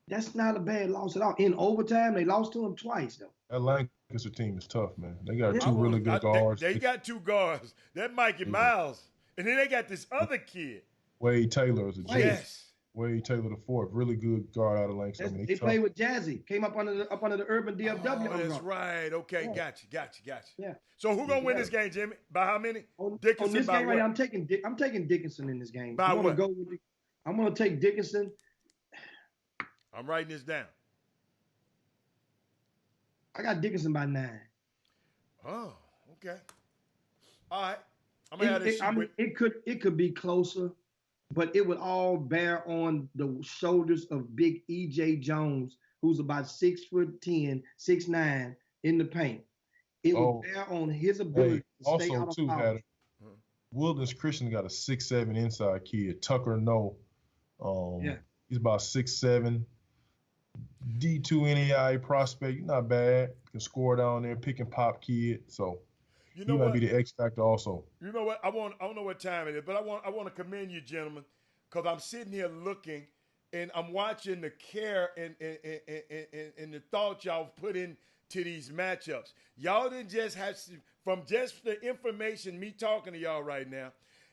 that's not a bad loss at all. In overtime, they lost to them twice, though. That Lancaster team is tough, man. They got two really good guards. They got two guards. That Mikey Miles. And then they got this other kid. Wade Taylor is a genius. Yes. Wade Taylor the fourth, really good guard out of Lancaster. They played with Jazzy. Came up under the Urban DFW. Oh, that's right. Okay, got you. Yeah. So who gonna win this game, Jimmy? By how many? Dickinson. On this game right now, I'm taking Dickinson in this game. By what? I'm gonna take Dickinson. I'm writing this down. I got Dickinson by 9. Oh, okay. All right. I'm gonna have this. It could be closer, but it would all bear on the shoulders of big E.J. Jones, who's about 6'10", 6'9" in the paint. It would bear on his ability to stay out of foul. Wilderness Christian got a 6'7" inside kid, Tucker No. He's about 6'7". D2 NAIA prospect, not bad. Can score down there, pick and pop kid. So he might be the X factor also. You know what? I don't know what time it is, but I want to commend you, gentlemen, because I'm sitting here looking and I'm watching the care and the thought y'all put into these matchups. Y'all didn't just have to, from just the information me talking to y'all right now.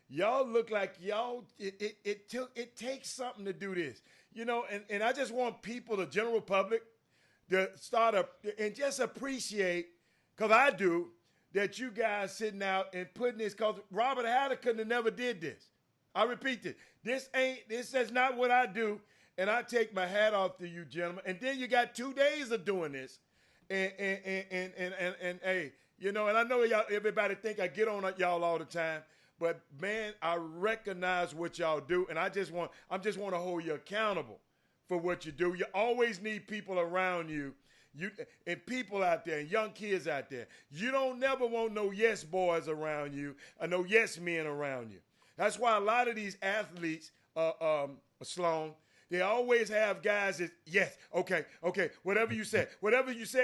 Y'all look like y'all. It takes something to do this. And I just want people, the general public, to start up and just appreciate, because I do, that you guys sitting out and putting this, because Robert Hatter couldn't have never did this. I repeat this. This is not what I do, and I take my hat off to you, gentlemen. And then you got 2 days of doing this. And hey, and I know y'all, everybody think I get on y'all all the time. But man, I recognize what y'all do, and I just want to hold you accountable for what you do. You always need people around you, and people out there, and young kids out there. You don't never want no yes boys around you, or no yes men around you. That's why a lot of these athletes, Sloan, they always have guys that yes, okay, whatever you say,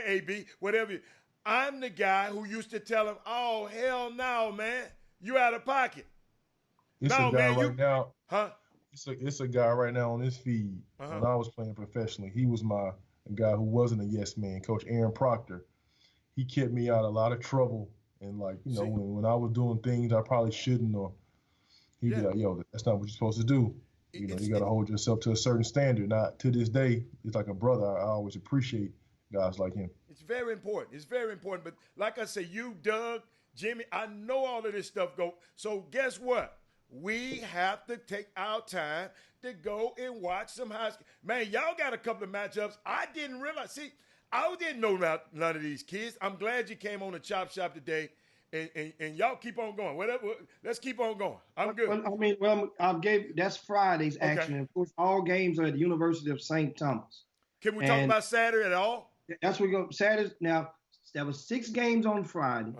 AB, whatever. I'm the guy who used to tell him, oh hell no, man. You out of pocket. It's a guy right now. Huh? It's a guy right now on this feed. When I was playing professionally, he was my guy who wasn't a yes man. Coach Aaron Proctor. He kept me out of a lot of trouble. And when I was doing things I probably shouldn't, or he'd be like, yo, that's not what you're supposed to do. You got to hold yourself to a certain standard. Not to this day, it's like a brother. I always appreciate guys like him. It's very important. But like I say, you, Doug, Jimmy, I know all of this stuff go. So guess what? We have to take our time to go and watch some high school. Man, y'all got a couple of matchups. I didn't realize. See, I didn't know about none of these kids. I'm glad you came on the Chop Shop today, and y'all keep on going. Whatever. Let's keep on going. I'm good. That's Friday's action. Okay. Of course, all games are at the University of St. Thomas. Can we talk about Saturday at all? That's what we go. Saturday. Now, there was 6 games on Friday.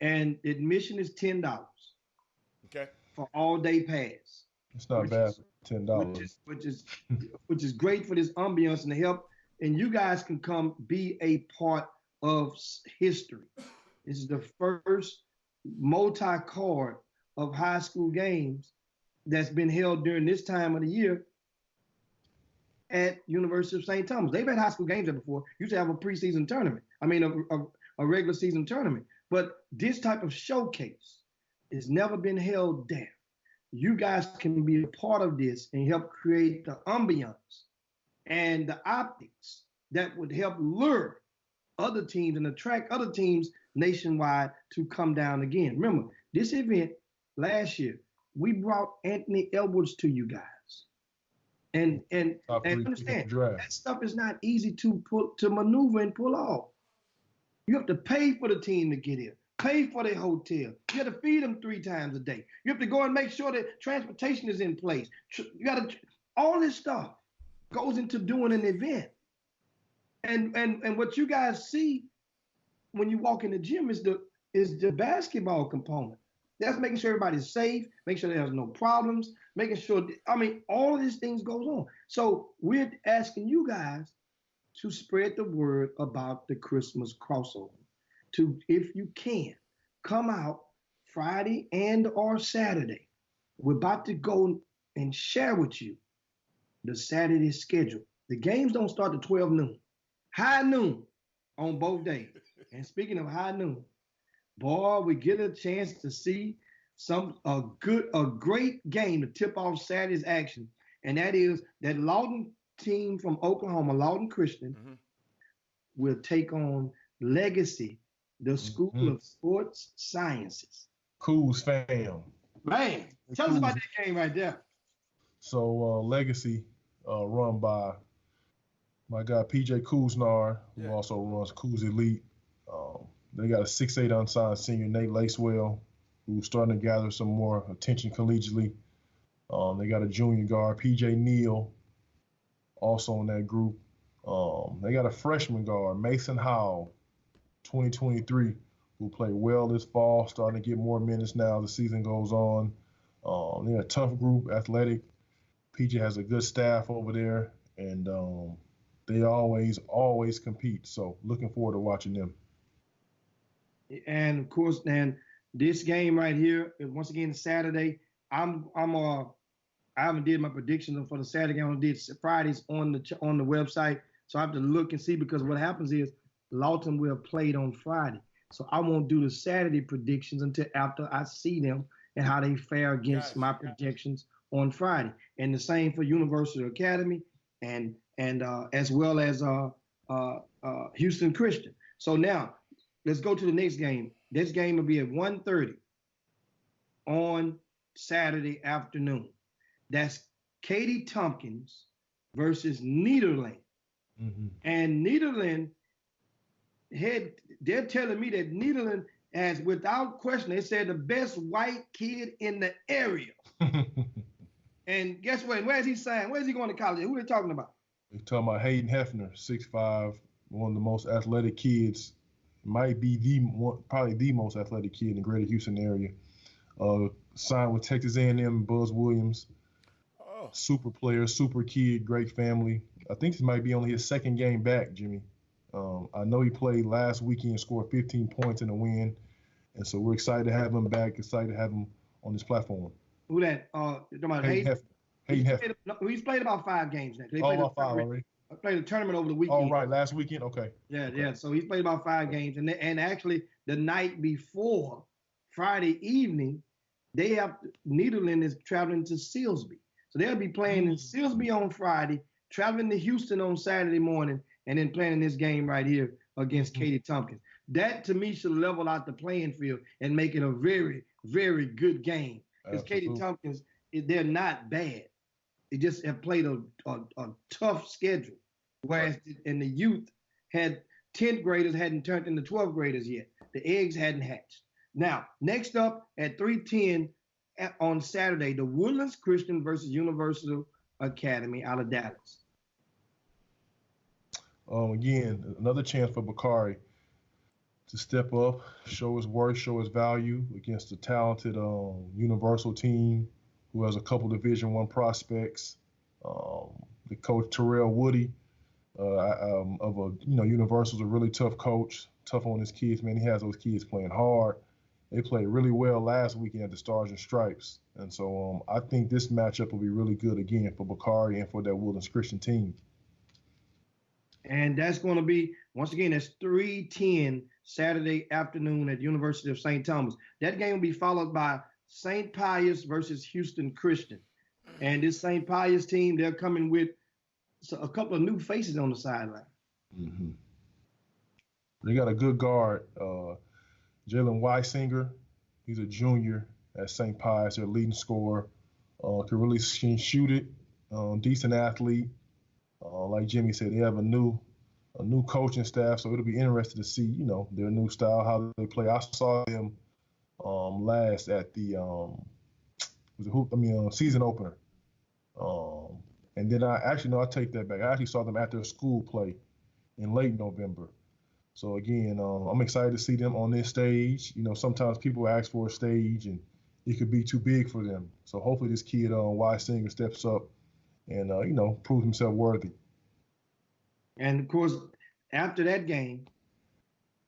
And admission is $10. Okay. For all day pass. It's not bad for $10. Which is great for this ambiance and the help. And you guys can come be a part of history. This is the first multi-card of high school games that's been held during this time of the year at University of St. Thomas. They've had high school games there before. Used to have a preseason tournament. A regular season tournament. But this type of showcase has never been held there. You guys can be a part of this and help create the ambiance and the optics that would help lure other teams and attract other teams nationwide to come down again. Remember, this event last year, we brought Anthony Edwards to you guys. And understand, that stuff is not easy to maneuver and pull off. You have to pay for the team to get here, pay for their hotel. You have to feed them 3 times a day. You have to go and make sure that transportation is in place. You got to, all this stuff. goes into doing an event. And what you guys see when you walk in the gym is the basketball component. That's making sure everybody's safe, making sure there's no problems, making sure, all of these things goes on. So we're asking you guys to spread the word about the Christmas crossover. To, if you can, come out Friday and or Saturday. We're about to go and share with you the Saturday schedule. The games don't start at 12 noon. High noon on both days. And speaking of high noon, boy, we get a chance to see a great game to tip off Saturday's action. And that is that Lawton team from Oklahoma, Lawton Christian, will take on Legacy, the School of Sports Sciences. Coos fam. Man, tell us about that game right there. So Legacy, run by my guy PJ Kuznar, who also runs Coos Elite. They got a 6'8" unsigned senior, Nate Lacewell, who's starting to gather some more attention collegiately. They got a junior guard, PJ Neal, also in that group. They got a freshman guard, Mason Howell, 2023, who played well this fall, starting to get more minutes now the season goes on. They're a tough group, athletic. PJ has a good staff over there, and they always compete. So looking forward to watching them. And of course, then this game right here, once again, Saturday. I haven't did my predictions for the Saturday. I only did Fridays on the website, so I have to look and see, because what happens is Lawton will have played on Friday, so I won't do the Saturday predictions until after I see them and how they fare against my projections on Friday. And the same for University Academy and as well as Houston Christian. So now let's go to the next game. This game will be at 1:30 on Saturday afternoon. That's Katy Tompkins versus Nederland. And Nederland they're telling me that Nederland has, without question, they said the best white kid in the area. And guess what? Where's he signed? Where's he going to college? Who are they talking about? They're talking about Hayden Hefner, 6'5", one of the most athletic kids. Might be probably the most athletic kid in the greater Houston area. Signed with Texas A&M, Buzz Williams. Super player, super kid, great family. I think this might be only his second game back, Jimmy. I know he played last weekend, scored 15 points in a win. And so we're excited to have him back, excited to have him on this platform. Who that? You're talking about Hayden Hefner. He's played about 5 games now. About 5 already. I played a tournament over the weekend. Oh, right, last weekend? Okay. Yeah. So he's played about 5 games. And actually, the night before, Friday evening, Nederland is traveling to Silsbee. So they'll be playing in Silsbee on Friday, traveling to Houston on Saturday morning, and then playing this game right here against Katy Tompkins. That, to me, should level out the playing field and make it a very, very good game. Because Katy Tompkins, they're not bad. They just have played a tough schedule. Whereas in the youth, 10th graders hadn't turned into 12th graders yet. The eggs hadn't hatched. Now, next up at 3:10 on Saturday, the Woodlands Christian versus University Academy out of Dallas. Again, another chance for Bakari to step up, show his worth, show his value against a talented Universal team who has a couple Division I prospects. The coach Terrell Woody Universal's a really tough coach, tough on his kids. Man, he has those kids playing hard. They played really well last weekend at the Stars and Stripes. And so I think this matchup will be really good again for Bakari and for that Woodlands Christian team. And that's going to be, once again, that's 3:10 Saturday afternoon at University of St. Thomas. That game will be followed by St. Pius versus Houston Christian. And this St. Pius team, they're coming with a couple of new faces on the sideline. They got a good guard, Jalen Weisinger. He's a junior at St. Pius, their leading scorer. Can really shoot it. Decent athlete. Like Jimmy said, they have a new coaching staff, so it'll be interesting to see, their new style, how they play. I saw them last at the season opener, And then I take that back. I actually saw them at their school play in late November. So again, I'm excited to see them on this stage. Sometimes people ask for a stage and it could be too big for them. So hopefully this kid, Wise Singer, steps up and proves himself worthy. And of course, after that game,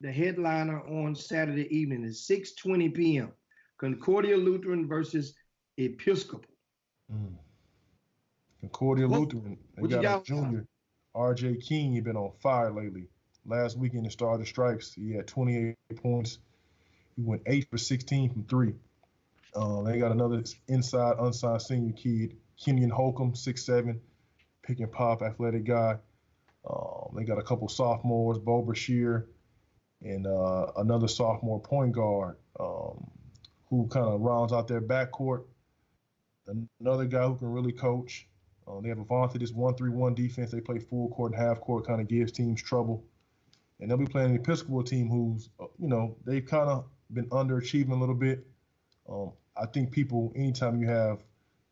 the headliner on Saturday evening is 6:20 p.m. Concordia Lutheran versus Episcopal. Concordia Lutheran. They what got you a got? junior, R.J. King. He's been on fire lately. Last weekend in Starter Strikes, he had 28 points. He went 8 for 16 from 3. They got another inside unsigned senior kid, Kenyon Holcomb, 6'7", pick and pop athletic guy. They got a couple sophomores, Bo Brashear, and another sophomore point guard who kind of rounds out their backcourt. Another guy who can really coach. They have Avante, this 1-3-1 defense. They play full court and half court, kind of gives teams trouble. And they'll be playing an Episcopal team who's, they've kind of been underachieving a little bit. I think people, anytime you have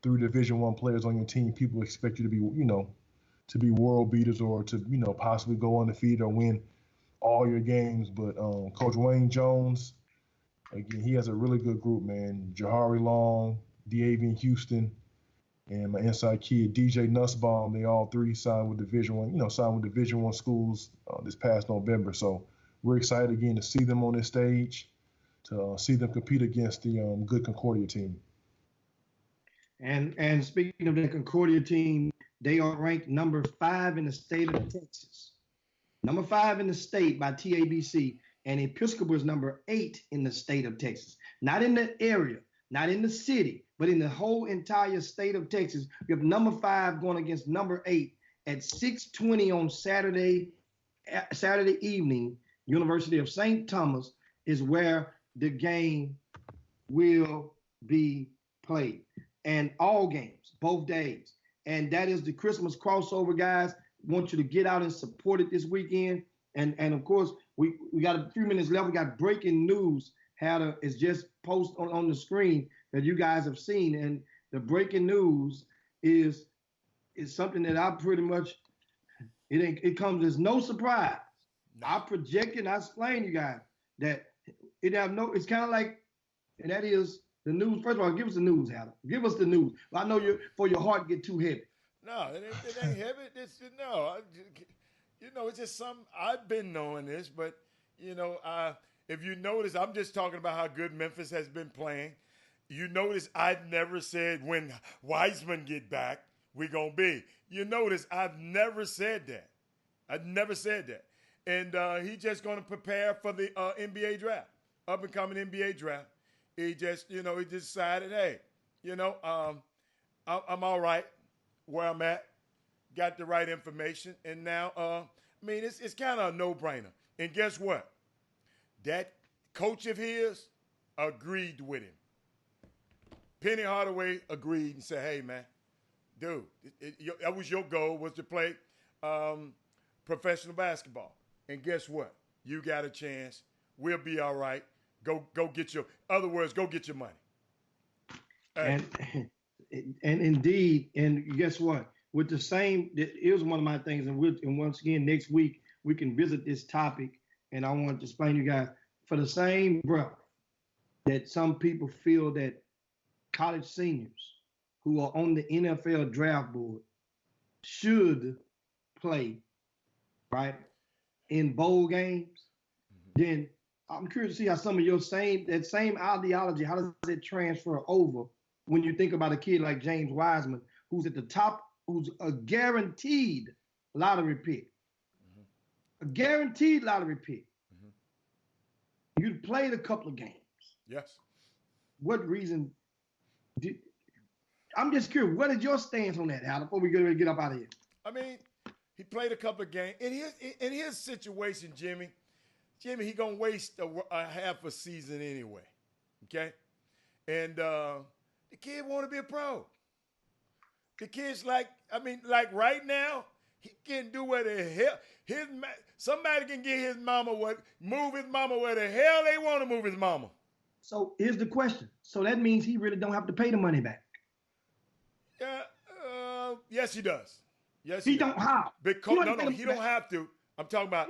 3 Division I players on your team, people expect you to be, to be world beaters or to, possibly go undefeated or win all your games. But Coach Wayne Jones, again, he has a really good group, man. Jahari Long, D'Avian Houston, and my inside kid, DJ Nussbaum. They all 3 signed with Division I schools this past November. So we're excited again to see them on this stage, to see them compete against the good Concordia team. And speaking of the Concordia team, they are ranked number 5 in the state of Texas. Number 5 in the state by TABC, and Episcopal is number 8 in the state of Texas. Not in the area, not in the city, but in the whole entire state of Texas. We have number 5 going against number 8 at 6:20 on Saturday evening. University of St. Thomas is where the game will be played. And all games, both days. And that is the Christmas crossover, guys. Want you to get out and support it this weekend. And of course, we got a few minutes left. We got breaking news. Is just posted on the screen that you guys have seen. And the breaking news is something that I pretty much, it comes as no surprise. I projected and I explained to you guys that it's kind of like, and that is the news. First of all, give us the news, Hal. Give us the news. I know for your heart get too heavy. No, it ain't heavy. It's just something I've been knowing this, but if you notice, I'm just talking about how good Memphis has been playing. You notice I've never said when Wiseman get back, we're going to be. You notice I've never said that. I've never said that. And he's just going to prepare for the NBA draft, up-and-coming NBA draft. He just decided, hey, I'm all right where I'm at, got the right information, and now, it's kind of a no-brainer. And guess what? That coach of his agreed with him. Penny Hardaway agreed and said, hey, man, dude, that was your goal, was to play professional basketball. And guess what? You got a chance. We'll be all right. Go get your money. Hey. And indeed, and guess what? With the same, here's one of my things, and once again, next week, we can visit this topic, and I want to explain to you guys, for the same breath that some people feel that college seniors who are on the NFL draft board should play, right, in bowl games, then I'm curious to see how some of that same ideology, how does it transfer over when you think about a kid like James Wiseman, who's at the top, who's a guaranteed lottery pick. A guaranteed lottery pick. You'd played a couple of games. Yes. What reason I'm just curious, what is your stance on that, Hal, before we get up out of here? He played a couple of games. In his situation, Jimmy, he going to waste a half a season anyway, okay? And the kid want to be a pro. The kid's like right now, he can do what the hell, somebody can get move his mama where the hell they want to move his mama. So here's the question. So that means he really don't have to pay the money back. Yeah, Yes, he does. Yes, He does. don't how. Because no, he don't have to. I'm talking about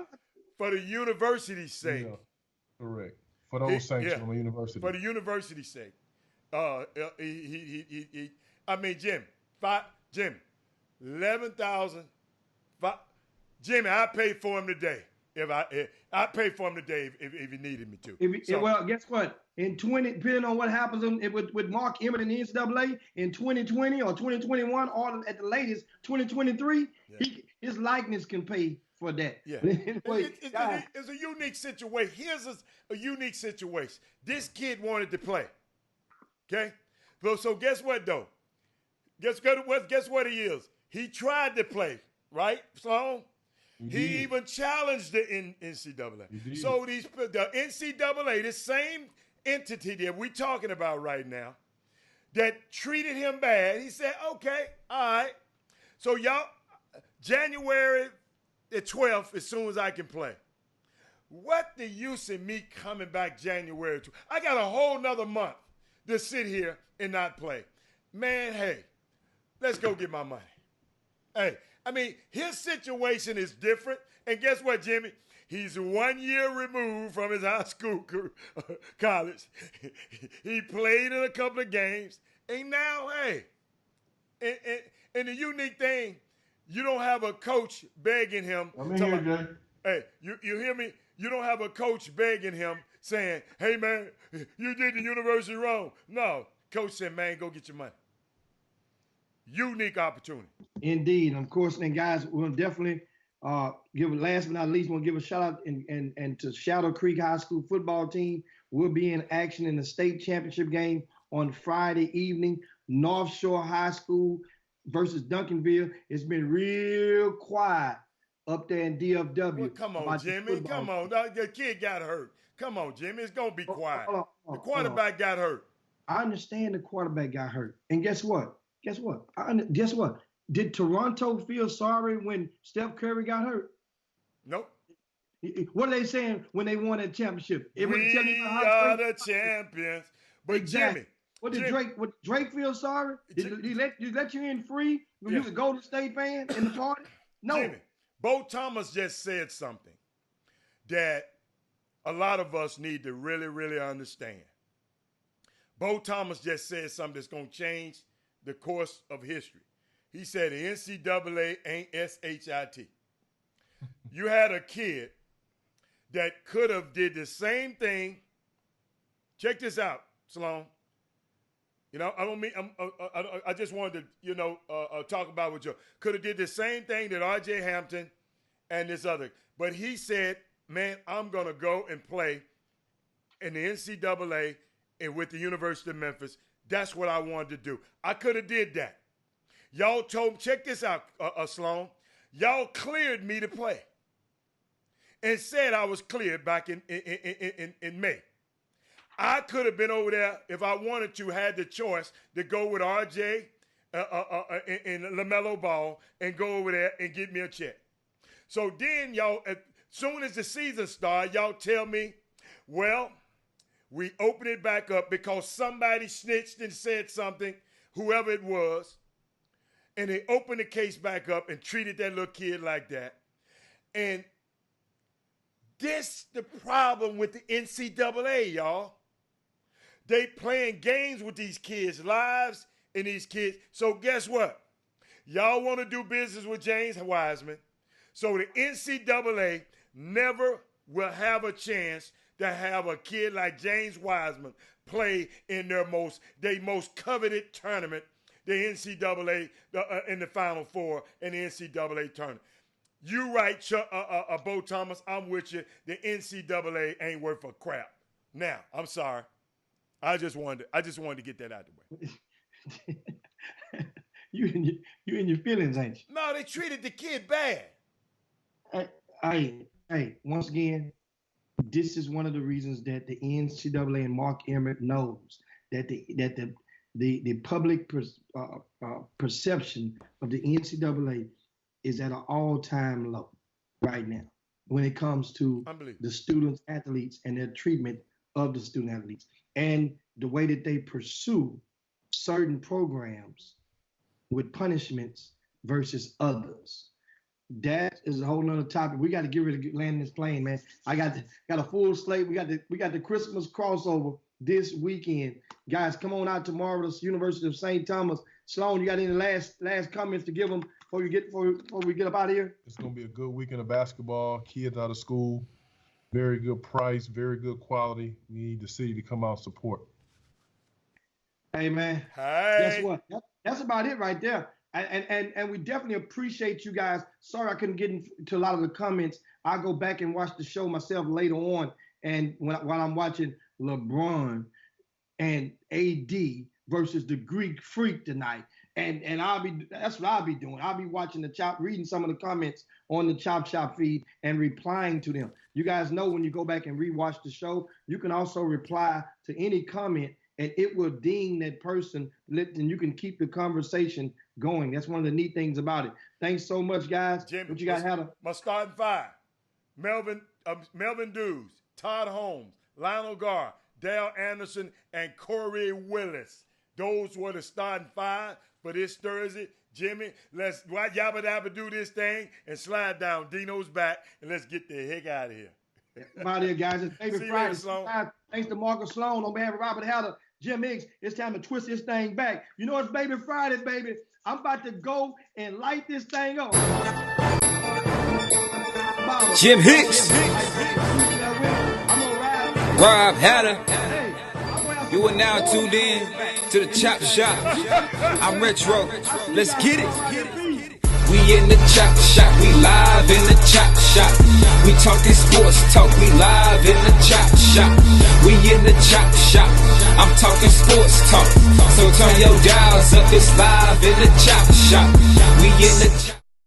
for the university's sake. Yeah, correct. For those sanctions on the university. For the university's sake. I mean, Jim, 11,000. Jimmy, I paid for him today. If I paid for him today if he needed me to. Well, guess what? In depending on what happens with Mark Emmett and the NCAA in 2020 or 2021, or at the latest 2023, his likeness can pay for that. Yeah, Anyway, it's a unique situation. Here's a unique situation. This kid wanted to play. Okay, so guess what though? Guess what he is? He tried to play, right, Sloan? He even challenged the NCAA. So the NCAA, the same entity that we're talking about right now, that treated him bad, he said, okay, all right. So y'all, January the 12th, as soon as I can play. What the use in me coming back January 12th? I got a whole nother month to sit here and not play. Man, hey, let's go get my money. Hey, I mean, his situation is different. And guess what, Jimmy? He's 1 year removed from his high school college. He played in a couple of games. And now, hey, and the unique thing, you don't have a coach begging him. I'm in here, Jay. Hey, you hear me? You don't have a coach begging him saying, hey, man, you did the university wrong. No, coach said, man, go get your money. Unique opportunity. Indeed. Of course, and guys, we'll definitely give last but not least, we'll give a shout out and to Shadow Creek High School football team. We'll be in action in the state championship game on Friday evening. North Shore High School versus Duncanville. It's been real quiet up there in DFW. Well, come on, Jimmy. Come on. The kid got hurt. Come on, Jimmy. It's going to be quiet. The quarterback got hurt. I understand the quarterback got hurt. And guess what? Guess what? Did Toronto feel sorry when Steph Curry got hurt? Nope. What are they saying when they won that championship? We are the champions. But exactly. Jimmy. Did Drake feel sorry? Did he let you in free when you was a Golden State fan in the party? No. Jimmy, Bo Thomas just said something that a lot of us need to really, really understand. Bo Thomas just said something that's going to change the course of history. He said the NCAA ain't SHIT. You had a kid that could have did the same thing. Check this out, Sloan. You know, I don't mean I just wanted to talk about what you could have did the same thing that R.J. Hampton and this other. But he said, man, I'm gonna go and play in the NCAA and with the University of Memphis. That's what I wanted to do. I could have did that. Y'all told, check this out, Sloan. Y'all cleared me to play and said I was cleared back in May. I could have been over there if I wanted to, had the choice to go with RJ and LaMelo Ball and go over there and get me a check. So then y'all, as soon as the season started, y'all tell me, well, we open it back up because somebody snitched and said something, whoever it was, and they opened the case back up and treated that little kid like that. And this the problem with the NCAA, y'all. They playing games with these kids' lives and these kids. So guess what? Y'all want to do business with James Wiseman. So the NCAA never will have a chance to have a kid like James Wiseman play in their most coveted tournament, the NCAA in the Final Four in the NCAA tournament. You right, Bo Thomas, I'm with you. The NCAA ain't worth a crap. Now, I'm sorry. I just wanted to get that out of the way. You in your feelings, ain't you? No, they treated the kid bad. Hey, once again, this is one of the reasons that the NCAA and Mark Emmett knows that the public perception of the NCAA is at an all-time low right now when it comes to the students, athletes, and their treatment of the student athletes and the way that they pursue certain programs with punishments versus others. That is a whole nother topic. We got to get rid of landing this plane, man. I got a full slate. We got the Christmas crossover this weekend. Guys, come on out tomorrow to University of St. Thomas. Sloan, you got any last comments to give them before we get up out of here? It's going to be a good weekend of basketball. Kids out of school. Very good price, very good quality. We need the city to come out and support. Hey, man. Hey. Guess what? That's about it right there. And we definitely appreciate you guys. Sorry I couldn't get into a lot of the comments. I'll go back and watch the show myself later on. And while I'm watching LeBron and AD versus the Greek Freak tonight. And that's what I'll be doing. I'll be watching reading some of the comments on the Chop Shop feed and replying to them. You guys know when you go back and rewatch the show, you can also reply to any comment and it will ding that person, and you can keep the conversation going. That's one of the neat things about it. Thanks so much, guys. Jimmy, what you got, Heather? My starting five: Melvin Dews, Todd Holmes, Lionel Garr, Dale Anderson, and Corey Willis. Those were the starting five for this Thursday. Jimmy, let's yabba dabba do this thing and slide down Dino's back, and let's get the heck out of here. I'm out of here, guys. It's Baby Friday. Sloan. Thanks to Marcus Sloan on behalf of Robert Hatter, Jim Hicks. It's time to twist this thing back. You know it's Baby Friday, baby. I'm about to go and light this thing up. Jim Hicks. Rob Hatter. You are now tuned in to the Chop Shop. I'm Retro. Let's get it. We in the Chop Shop. We live in the Chop Shop. We talking sports talk. We live in the Chop Shop. We in the Chop Shop. I'm talking sports talk. So turn your dials up. It's live in the Chop Shop. We in the Chop